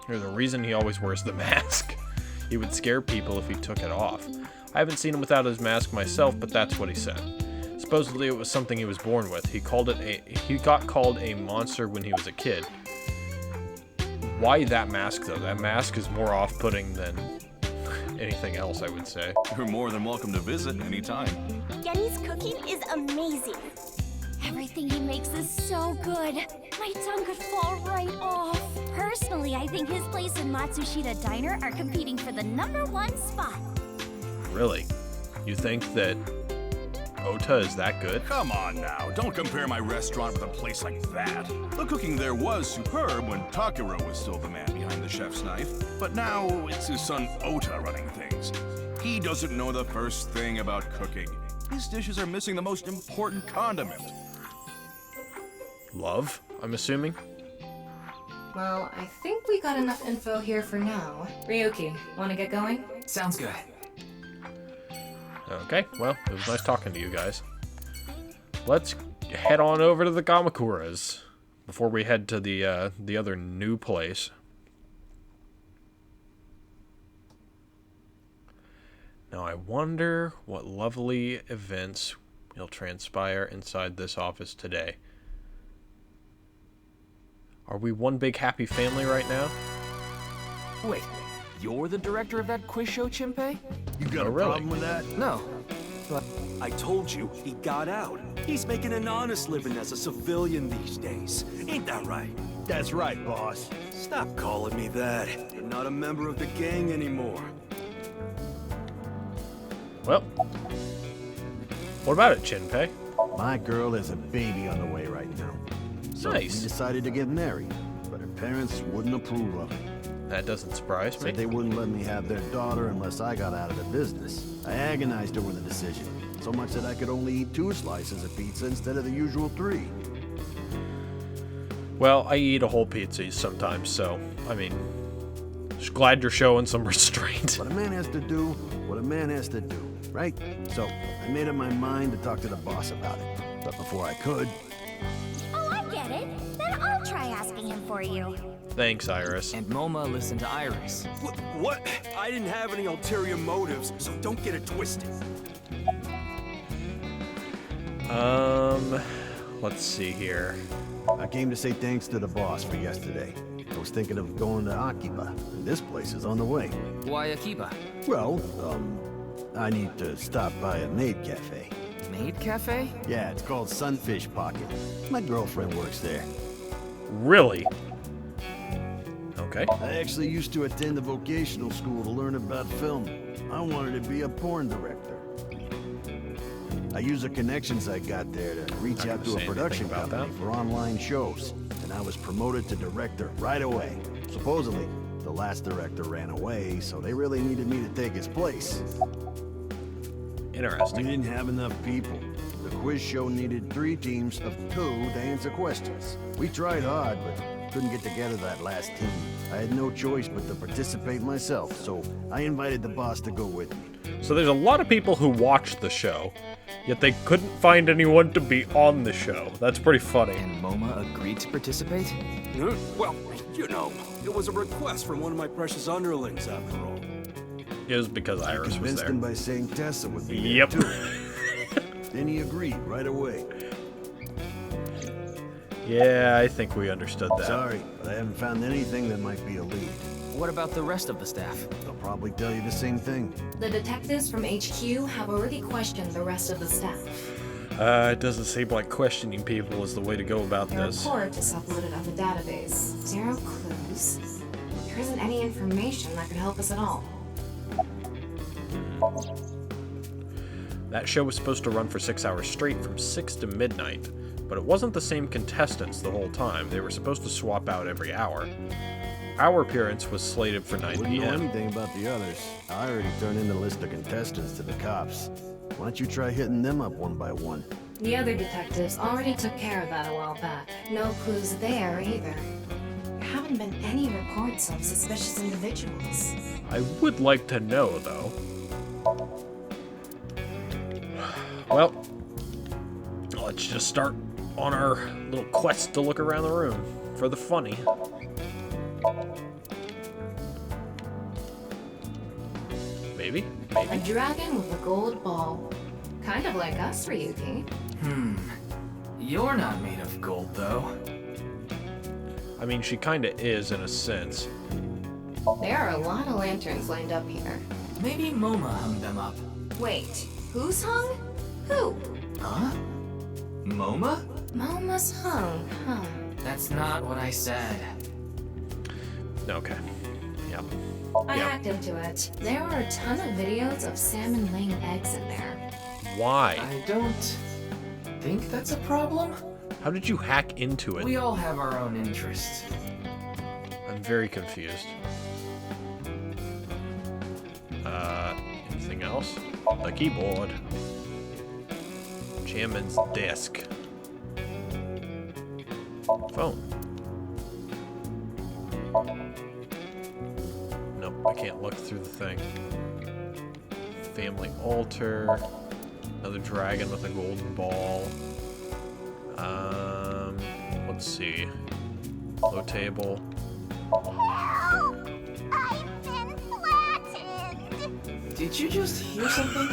There's a reason he always wears the mask. He would scare people if he took it off. I haven't seen him without his mask myself, but that's what he said. Supposedly it was something he was born with. He got called a monster when he was a kid. Why that mask though? That mask is more off-putting than anything else, I would say. You're more than welcome to visit anytime. Genny's cooking is amazing. Everything he makes is so good. My tongue could fall right off. Personally, I think his place and Matsushita Diner are competing for the #1 spot. Really? You think that Ota is that good? Come on now, don't compare my restaurant with a place like that. The cooking there was superb when Takiro was still the man behind the chef's knife, but now it's his son Ota running things. He doesn't know the first thing about cooking. His dishes are missing the most important condiment. Love, I'm assuming? Well, I think we got enough info here for now. Ryuki, wanna get going? Sounds good. Okay, well, it was nice talking to you guys. Let's head on over to the Kamakuras before we head to the other new place. Now I wonder what lovely events will transpire inside this office today. Are we one big happy family right now? Wait, you're the director of that quiz show, Chimpe? You got a really? problem with that? No. I told you, he got out. He's making an honest living as a civilian these days. Ain't that right? That's right, boss. Stop calling me that. You're not a member of the gang anymore. Well, what about it, Chinpei? My girl has a baby on the way right now. So Nice. we decided to get married, but her parents wouldn't approve of it. That doesn't surprise me. Said they wouldn't let me have their daughter unless I got out of the business. I agonized over the decision, so much that I could only eat 2 slices of pizza instead of the usual 3. Well, I eat a whole pizza sometimes, so, I mean, just glad you're showing some restraint. What a man has to do, what a man has to do, right? So I made up my mind to talk to the boss about it. But before I could... Oh, I get it. Then I'll try asking him for you. Thanks, Iris. And Moma listened to Iris. What? I didn't have any ulterior motives, so don't get it twisted. Let's see here. I came to say thanks to the boss for yesterday. I was thinking of going to Akiba, and this place is on the way. Why Akiba? Well, I need to stop by a maid cafe. Maid Cafe? Yeah, it's called Sunfish Pocket. My girlfriend works there. Really? Okay. I actually used to attend a vocational school to learn about film. I wanted to be a porn director. I used the connections I got there to reach out to a production company for online shows, and I was promoted to director right away. Supposedly, the last director ran away, so they really needed me to take his place. Interesting. We didn't have enough people. The quiz show needed 3 teams of 2 to answer questions. We tried hard, but couldn't get together that last team. I had no choice but to participate myself, so I invited the boss to go with me. So there's a lot of people who watched the show, yet they couldn't find anyone to be on the show. That's pretty funny. And Moma agreed to participate? Well, you know, it was a request from one of my precious underlings, after all. It was because Iris was Convinced there. him by saying Tessa would be Yep. there too. Then he agreed right away. Yeah, I think we understood that. Sorry, but I haven't found anything that might be a lead. What about the rest of the staff? They'll probably tell you the same thing. The detectives from HQ have already questioned the rest of the staff. It doesn't seem like questioning people is the way to go about Their this. report is uploaded on the database. 0 clues. There isn't any information that could help us at all. That show was supposed to run for 6 hours straight from 6 to midnight, but it wasn't the same contestants the whole time. They were supposed to swap out every hour. Our appearance was slated for 9 Wouldn't know p.m. anything about the others. I already turned in the list of contestants to the cops. Why don't you try hitting them up one by one? The other detectives already took care of that a while back. No clues there either. There haven't been any reports of suspicious individuals. I would like to know, though. Well, let's just start on our little quest to look around the room for the funny. Maybe? A Maybe? dragon with a gold ball. Kind of like us, Ryuki. You're not made of gold, though. I mean, she kinda is in a sense. There are a lot of lanterns lined up here. Maybe Moma hung them up. Wait, who's hung? Who? Huh? Moma? Moma's hung, huh? That's not what I said. Okay. Yep. I Yep. hacked into it. There are a ton of videos of salmon laying eggs in there. Why? I don't think that's a problem. How did you hack into it? We all have our own interests. I'm very confused. Anything else? The keyboard. Chairman's desk. Phone. Nope, I can't look through the thing. Family altar. Another dragon with a golden ball. Let's see. Low table. Help! I've been flattened! Did you just hear something?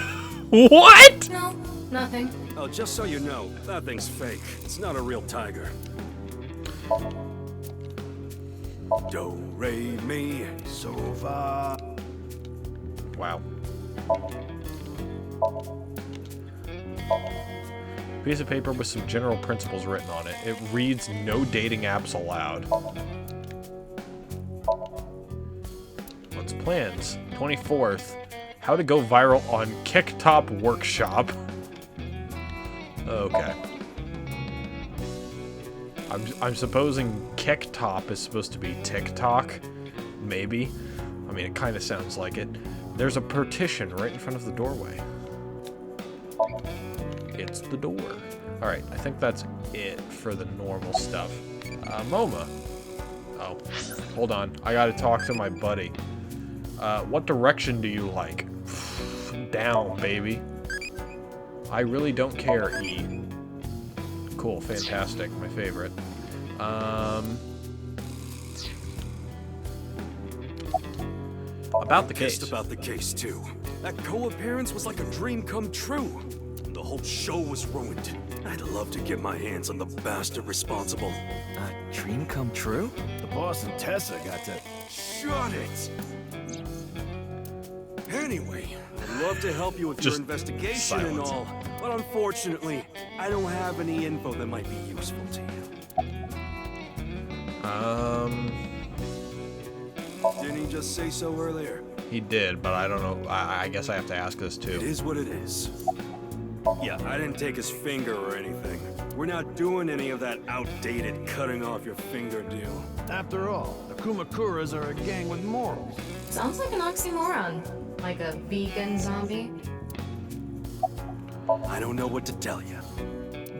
What? No, nothing. Oh, just so you know, that thing's fake. It's not a real tiger. Do, re, mi, So far. Wow. Piece of paper with some general principles written on it. It reads, "No dating apps allowed." What's plans? 24th. How to go viral on Kicktop Workshop. Okay. I'm supposing Kicktop is supposed to be TikTok. Maybe. I mean, it kind of sounds like it. There's a partition right in front of the doorway. It's the door. Alright, I think that's it for the normal stuff. MoMA. Oh, hold on. I gotta talk to my buddy. What direction do you like? Down, baby. I really don't care, E. Cool, fantastic, my favorite. About the case. Pissed about the case, too. That co-appearance was like a dream come true. The whole show was ruined. I'd love to get my hands on the bastard responsible. A dream come true? The boss and Tessa got to... Shut it! Anyway, I'd love to help you with your investigation silence. and all, but unfortunately, I don't have any info that might be useful to you. Didn't he just say so earlier? He did, but I don't know. I guess I have to ask this too. It is what it is. Yeah, I didn't take his finger or anything. We're not doing any of that outdated cutting off your finger deal. After all, the Kumakuras are a gang with morals. Sounds like an oxymoron. Like a vegan zombie. I don't know what to tell you.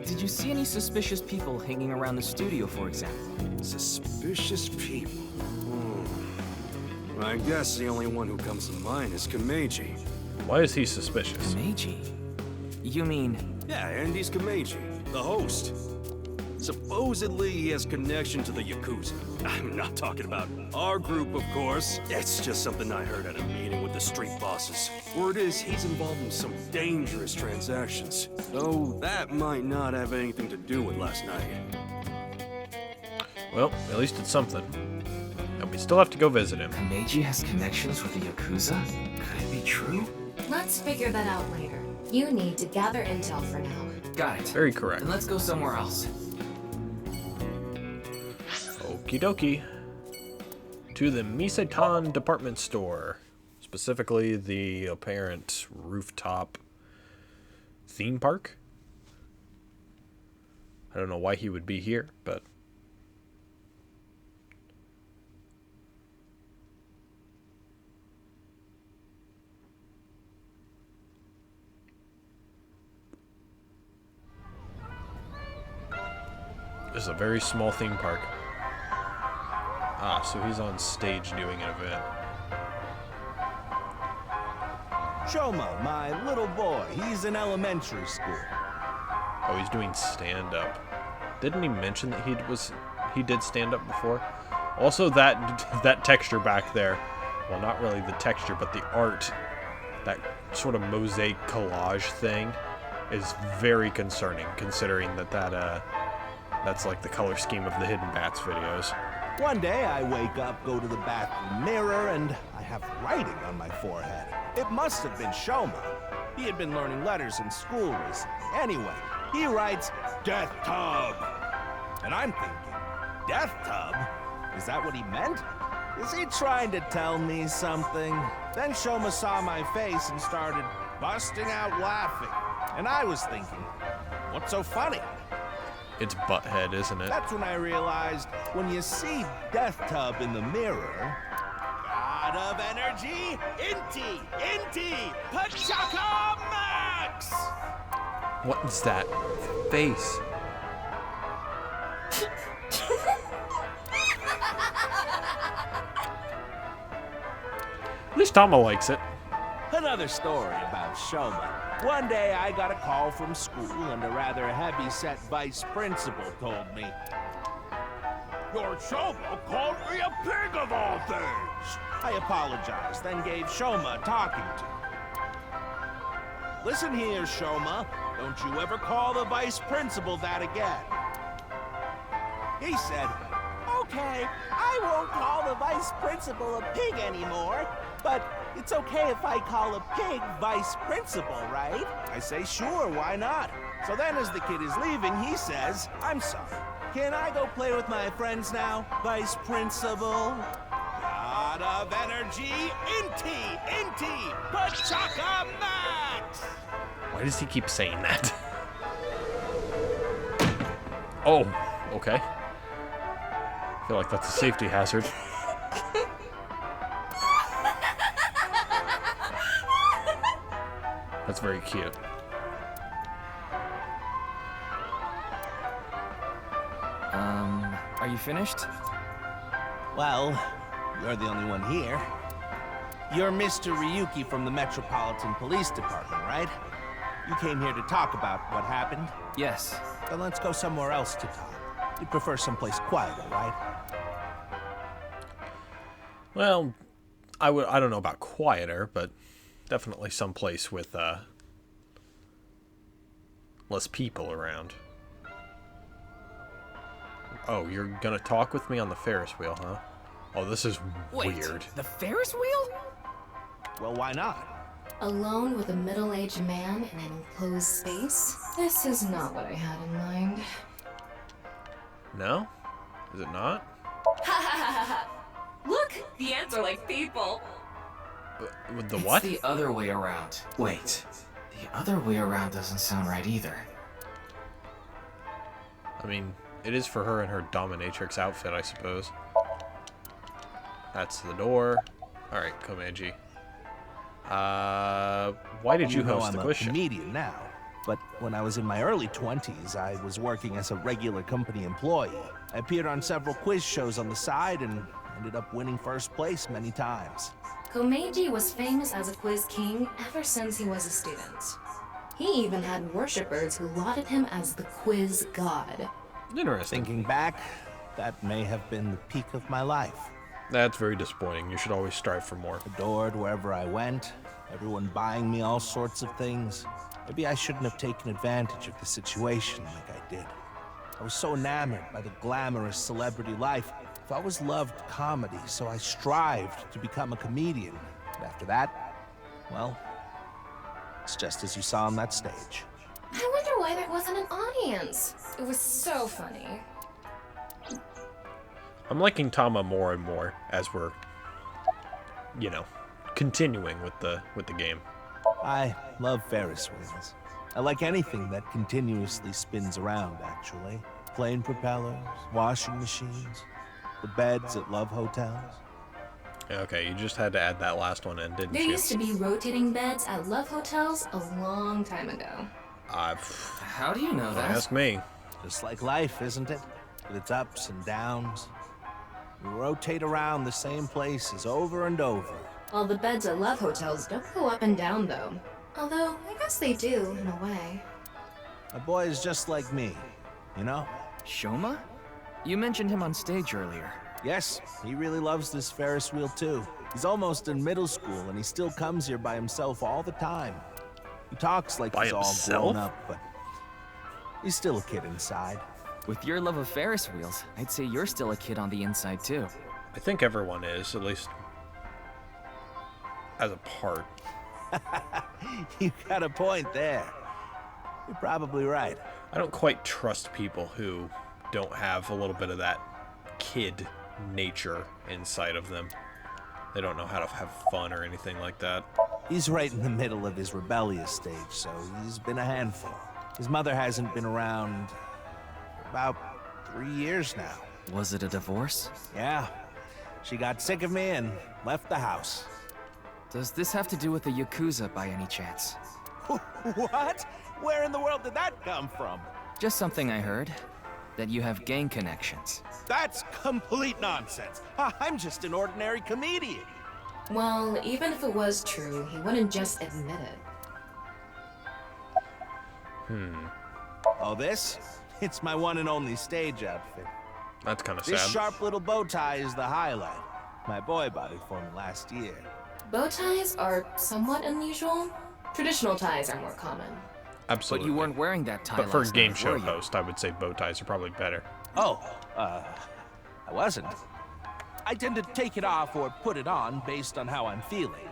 Did you see any suspicious people hanging around the studio, for example? Suspicious people? I guess the only one who comes to mind is Kameji. Why is he suspicious? Kameji? You mean... Yeah, Andy's Kameji, the host. Supposedly he has connection to the Yakuza. I'm not talking about our group, of course. It's just something I heard at a meeting with the street bosses. Word is he's involved in some dangerous transactions. Though that might not have anything to do with last night. Well, at least it's something. And we still have to go visit him. Kameji has connections with the Yakuza? Could it be true? Let's figure that out later. You need to gather intel for now. Got it. Very correct. Then let's go somewhere else. Okie dokie. To the Misetan department store. Specifically, the apparent rooftop theme park. I don't know why he would be here, but... This is a very small theme park. Ah, so he's on stage doing an event. Shoma, my little boy, he's in elementary school. Oh, he's doing stand-up. Didn't he mention that he did stand-up before? Also, that texture back there. Well, not really the texture, but the art. That sort of mosaic collage thing is very concerning, considering that's like the color scheme of the Hidden Bats videos. One day I wake up, go to the bathroom mirror, and I have writing on my forehead. It must have been Shoma. He had been learning letters in school recently. Anyway, he writes, Death Tub. And I'm thinking, Death Tub? Is that what he meant? Is he trying to tell me something? Then Shoma saw my face and started busting out laughing. And I was thinking, what's so funny? It's Butthead, isn't it? That's when I realized, when you see Death Tub in the mirror... God of energy, Inti, Pachaka Max! What is that face? At least Tama likes it. Another story about Shoma. One day I got a call from school and a rather heavy-set vice principal told me, "Your Shoma called me a pig of all things." I apologized, then gave Shoma a talking to. "Listen here, Shoma. Don't you ever call the vice principal that again." He said, "Okay, I won't call the vice principal a pig anymore, but it's okay if I call a pig vice principal, right?" I say, "Sure, why not?" So then as the kid is leaving, he says, "I'm sorry. Can I go play with my friends now, vice principal?" God of energy, Inti, Pachaka Max! Why does he keep saying that? Oh, okay. I feel like that's a safety hazard. That's very cute. Are you finished? Well, you're the only one here. You're Mr. Ryuki from the Metropolitan Police Department, right? You came here to talk about what happened? Yes. Then let's go somewhere else to talk. You prefer someplace quieter, right? Well, I don't know about quieter, but definitely someplace with less people around. Oh, you're gonna talk with me on the Ferris wheel, huh? Oh, this is weird. The Ferris wheel? Well, why not? Alone with a middle-aged man in an enclosed space? This is not what I had in mind. No? Is it not? Look, the ants are like people. With the what? It's the other way around. Wait, the other way around doesn't sound right either. I mean, it is for her in her dominatrix outfit, I suppose. That's the door. Alright, Komeiji. Why did you host the quiz show? I'm a comedian now, but when I was in my early 20s, I was working as a regular company employee. I appeared on several quiz shows on the side and ended up winning first place many times. Komeiji was famous as a quiz king ever since he was a student. He even had worshippers who lauded him as the quiz god. Interesting. Thinking back, that may have been the peak of my life. That's very disappointing. You should always strive for more. Adored wherever I went, everyone buying me all sorts of things. Maybe I shouldn't have taken advantage of the situation like I did. I was so enamored by the glamorous celebrity life. I've always loved comedy, so I strived to become a comedian. And after that, well, it's just as you saw on that stage. I wonder why there wasn't an audience. It was so funny. I'm liking Tama more and more as we're, you know, continuing with the game. I love Ferris wheels. I like anything that continuously spins around, actually. Plane propellers, washing machines, the beds at love hotels. Okay, you just had to add that last one in, didn't There you? used to be rotating beds at love hotels a long time ago. How do you know that? Ask me. Just like life, isn't it? With its ups and downs. We rotate around the same places over and over. Well, the beds at love hotels don't go up and down, though. Although, I guess they do, in a way. A boy is just like me, you know? Shoma? You mentioned him on stage earlier. Yes, he really loves this Ferris wheel too. He's almost in middle school and he still comes here by himself all the time. He talks like he's all grown up, but he's still a kid inside. With your love of Ferris wheels, I'd say you're still a kid on the inside too. I think everyone is, at least as a part. You got a point there. You're probably right. I don't quite trust people who don't have a little bit of that kid nature inside of them. They don't know how to have fun or anything like that. He's right in the middle of his rebellious stage, so he's been a handful. His mother hasn't been around for about 3 years now. Was it a divorce? Yeah. She got sick of me and left the house. Does this have to do with the Yakuza by any chance? What? Where in the world did that come from? Just something I heard. That you have gang connections. That's complete nonsense. I'm just an ordinary comedian. Well, even if it was true, he wouldn't just admit it. Oh, this? It's my one and only stage outfit. That's kind of sad. This sharp little bow tie is the highlight. My boy bought it for me last year. Bow ties are somewhat unusual. Traditional ties are more common. Absolutely. But you weren't wearing that tie But for a last game night, show were you? host, I would say bow ties are probably better. Oh, I wasn't. I tend to take it off or put it on based on how I'm feeling.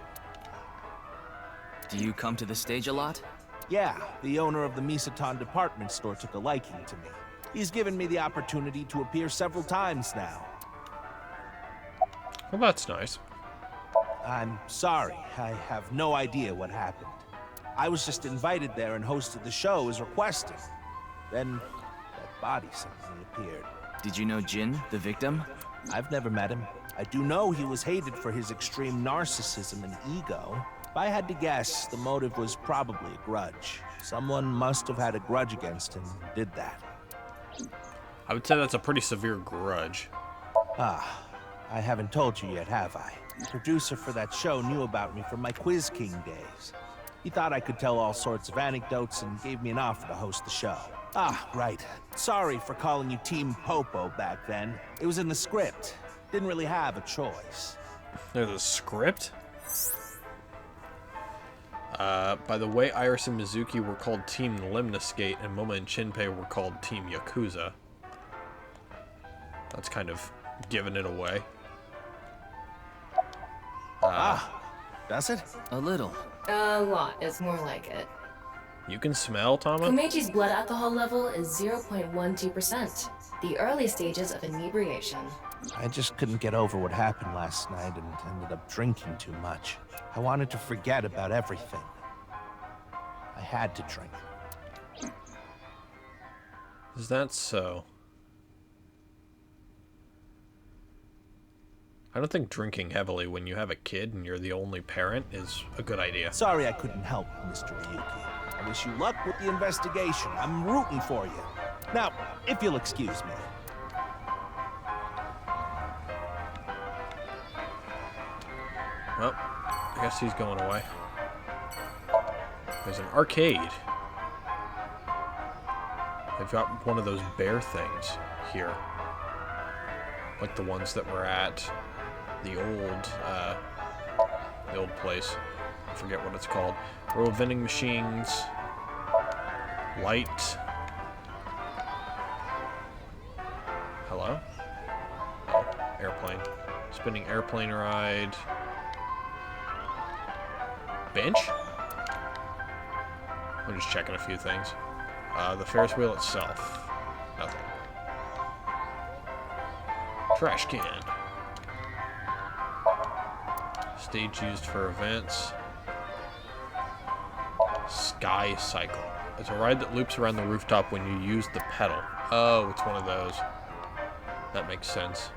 Do you come to the stage a lot? Yeah, the owner of the Misaton department store took a liking to me. He's given me the opportunity to appear several times now. Well, that's nice. I'm sorry, I have no idea what happened. I was just invited there and hosted the show as requested. Then, that body suddenly appeared. Did you know Jin, the victim? I've never met him. I do know he was hated for his extreme narcissism and ego. If I had to guess, the motive was probably a grudge. Someone must have had a grudge against him and did that. I would say that's a pretty severe grudge. Ah, I haven't told you yet, have I? The producer for that show knew about me from my Quiz King days. He thought I could tell all sorts of anecdotes and gave me an offer to host the show. Ah, right. Sorry for calling you Team Popo back then. It was in the script. Didn't really have a choice. There's a script? By the way, Iris and Mizuki were called Team Limnaskate, and Moma and Shinpei were called Team Yakuza. That's kind of giving it away. Does it? A little. A lot is more like it. You can smell, Tama? Komechi's blood alcohol level is 0.12%, the early stages of inebriation. I just couldn't get over what happened last night and ended up drinking too much. I wanted to forget about everything. I had to drink. Is that so? I don't think drinking heavily when you have a kid and you're the only parent is a good idea. Sorry I couldn't help, Mr. Ryuki. I wish you luck with the investigation. I'm rooting for you. Now, if you'll excuse me. Well, I guess he's going away. There's an arcade. They've got one of those bear things here. Like the ones that were at the old place. I forget what it's called. Row of vending machines. Light. Hello? Oh, airplane. Spinning airplane ride. Bench? I'm just checking a few things. The Ferris wheel itself. Nothing. Trash can. Stage used for events. Sky Cycle. It's a ride that loops around the rooftop when you use the pedal. Oh, it's one of those. That makes sense.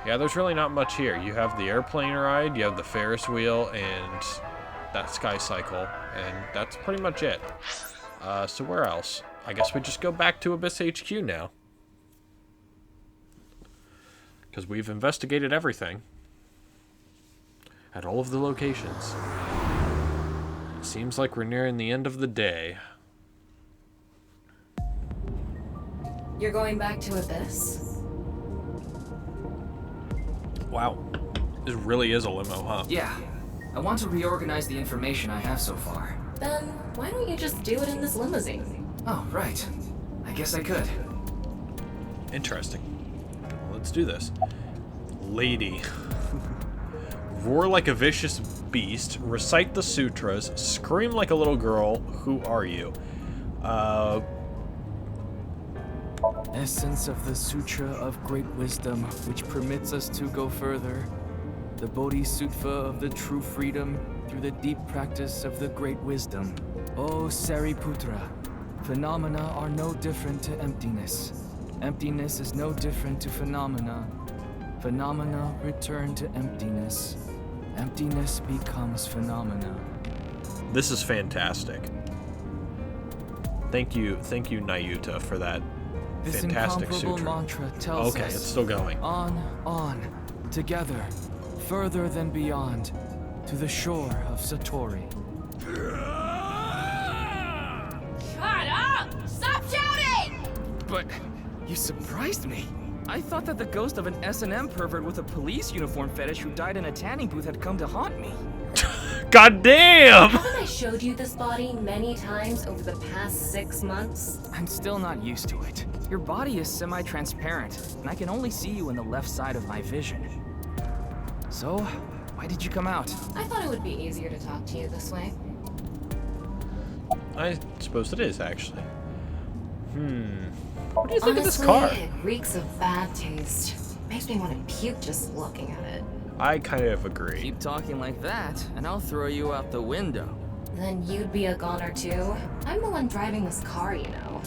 Yeah, there's really not much here. You have the airplane ride, you have the Ferris wheel, and that Sky Cycle, and that's pretty much it. So where else? I guess we just go back to Abyss HQ now. Because we've investigated everything. At all of the locations. It seems like we're nearing the end of the day. You're going back to Abyss? Wow. This really is a limo, huh? Yeah. I want to reorganize the information I have so far. Then why don't you just do it in this limousine? Oh, right. I guess I could. Interesting. Well, let's do this. Lady. Roar like a vicious beast. Recite the sutras. Scream like a little girl. Who are you? Essence of the Sutra of Great Wisdom, which permits us to go further. The Bodhisattva of the true freedom through the deep practice of the Great Wisdom. O Sariputra, phenomena are no different to emptiness. Emptiness is no different to phenomena. Phenomena return to emptiness. Emptiness becomes phenomena. This is fantastic. Thank you, Nayuta, for that This fantastic incomparable sutra. mantra tells okay, us, it's still going. on, together, further than beyond, to the shore of Satori. Shut up! Stop shouting! But you surprised me. I thought that the ghost of an S&M pervert with a police uniform fetish who died in a tanning booth had come to haunt me. God damn! Haven't I showed you this body many times over the past 6 months? I'm still not used to it. Your body is semi-transparent, and I can only see you in the left side of my vision. So, why did you come out? I thought it would be easier to talk to you this way. I suppose it is, actually. What do you think Honestly, of this car? it reeks of bad taste. Makes me want to puke just looking at it. I kind of agree. Keep talking like that, and I'll throw you out the window. Then you'd be a goner too. I'm the one driving this car, you know.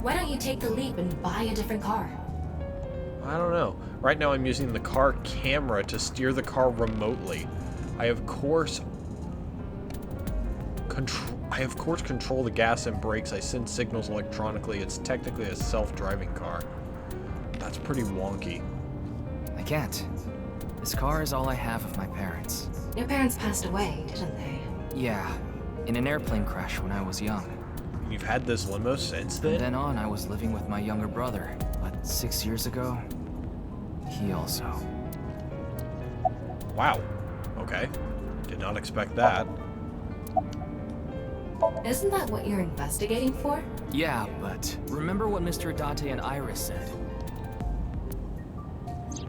Why don't you take the leap and buy a different car? I don't know. Right now I'm using the car camera to steer the car remotely. I of course control the gas and brakes. I send signals electronically. It's technically a self-driving car. That's pretty wonky. I can't. This car is all I have of my parents. Your parents passed away, didn't they? Yeah, in an airplane crash when I was young. You've had this limo since then? From then on, I was living with my younger brother. But 6 years ago, he also. Wow. Okay. Did not expect that. Isn't that what you're investigating for? Yeah, but remember what Mr. Date and Iris said?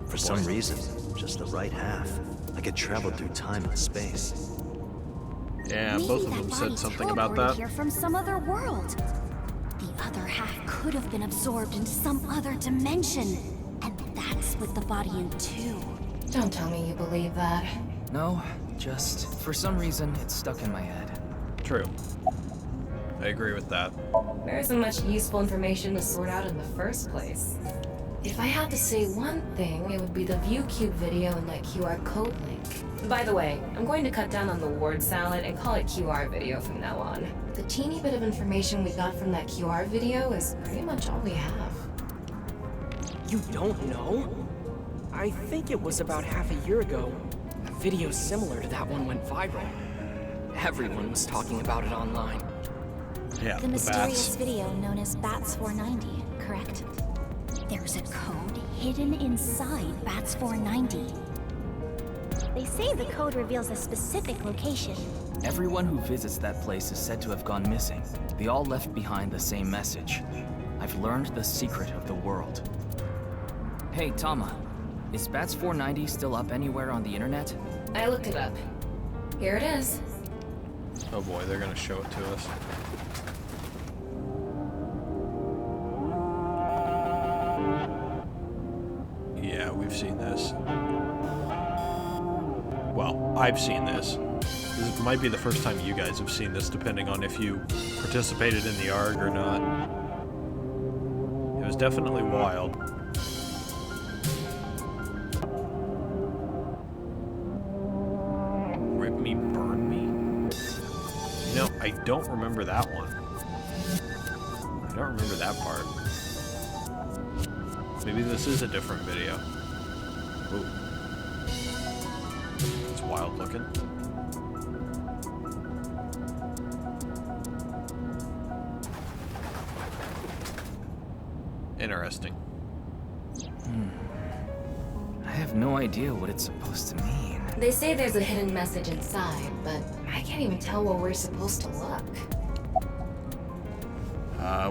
For some reason, just the right half. I could travel through time and space. Yeah, Maybe both of that them said body something teleported about that. Here from some other world. The other half could have been absorbed into some other dimension, and that's split the body in two. Don't tell me you believe that. No, just for some reason it's stuck in my head. True. I agree with that. There isn't much useful information to sort out in the first place. If I had to say one thing, it would be the ViewCube video and that QR code link. By the way, I'm going to cut down on the word salad and call it QR video from now on. The teeny bit of information we got from that QR video is pretty much all we have. You don't know? I think it was about half a year ago. A video similar to that one went viral. Everyone was talking about it online. Yeah, The mysterious video known as Bats 490, correct? There's a code hidden inside Bats 490. They say the code reveals a specific location. Everyone who visits that place is said to have gone missing. They all left behind the same message. I've learned the secret of the world. Hey, Tama. Is Bats 490 still up anywhere on the internet? I looked it up. Here it is. Oh boy, they're gonna show it to us. Yeah, we've seen this. Well, I've seen this. This might be the first time you guys have seen this, depending on if you participated in the ARG or not. It was definitely wild. Rip me, burn me. You know, I don't remember that one. I don't remember that part. Maybe this is a different video. Ooh. It's wild looking. Interesting. I have no idea what it's supposed to mean. They say there's a hidden message inside, but I can't even tell where we're supposed to look.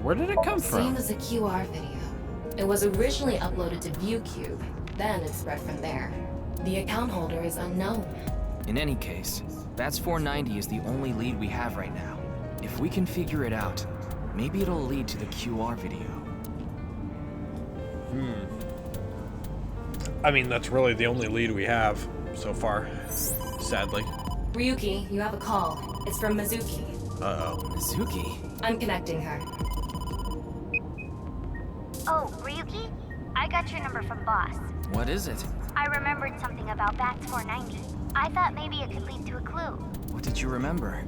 Where did it come from? Same as a QR video. It was originally uploaded to ViewCube, then it spread from there. The account holder is unknown. In any case, Bats 490 is the only lead we have right now. If we can figure it out, maybe it'll lead to the QR video. I mean, that's really the only lead we have so far, sadly. Ryuki, you have a call. It's from Mizuki. Uh-oh. Mizuki? I'm connecting her. Oh, Ryuki? I got your number from Boss. What is it? I remembered something about Bats 490. I thought maybe it could lead to a clue. What did you remember?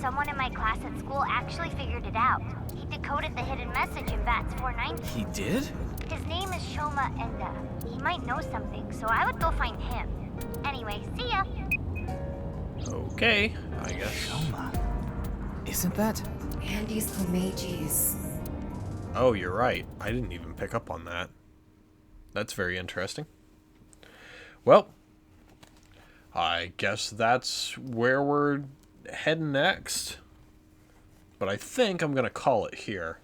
someone in my class at school actually figured it out. He decoded the hidden message in Bats 490. He did? His name is Shoma Enda. He might know something, so I would go find him. Anyway, see ya. Okay, I guess. Shoma. Isn't that? Andy's Komeji's. Oh, you're right. I didn't even pick up on that. That's very interesting. Well, I guess that's where we're heading next. But I think I'm going to call it here.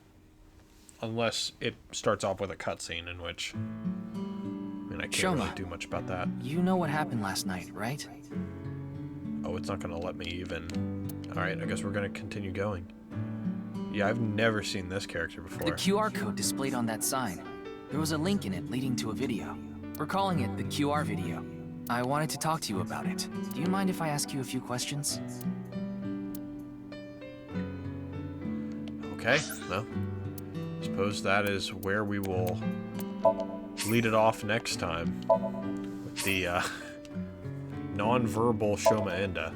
Unless it starts off with a cutscene, in which... I mean, I can't really do much about that. You know what happened last night, right? Oh, it's not going to let me even... Alright, I guess we're going to continue going. Yeah, I've never seen this character before. The QR code displayed on that sign. There was a link in it leading to a video. We're calling it the QR video. I wanted to talk to you about it. Do you mind if I ask you a few questions? Okay, well, suppose that is where we will lead it off next time. With the non-verbal Shoma Enda.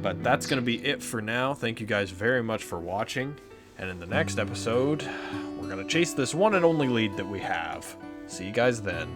But that's going to be it for now. Thank you guys very much for watching. And in the next episode, we're going to chase this one and only lead that we have. See you guys then.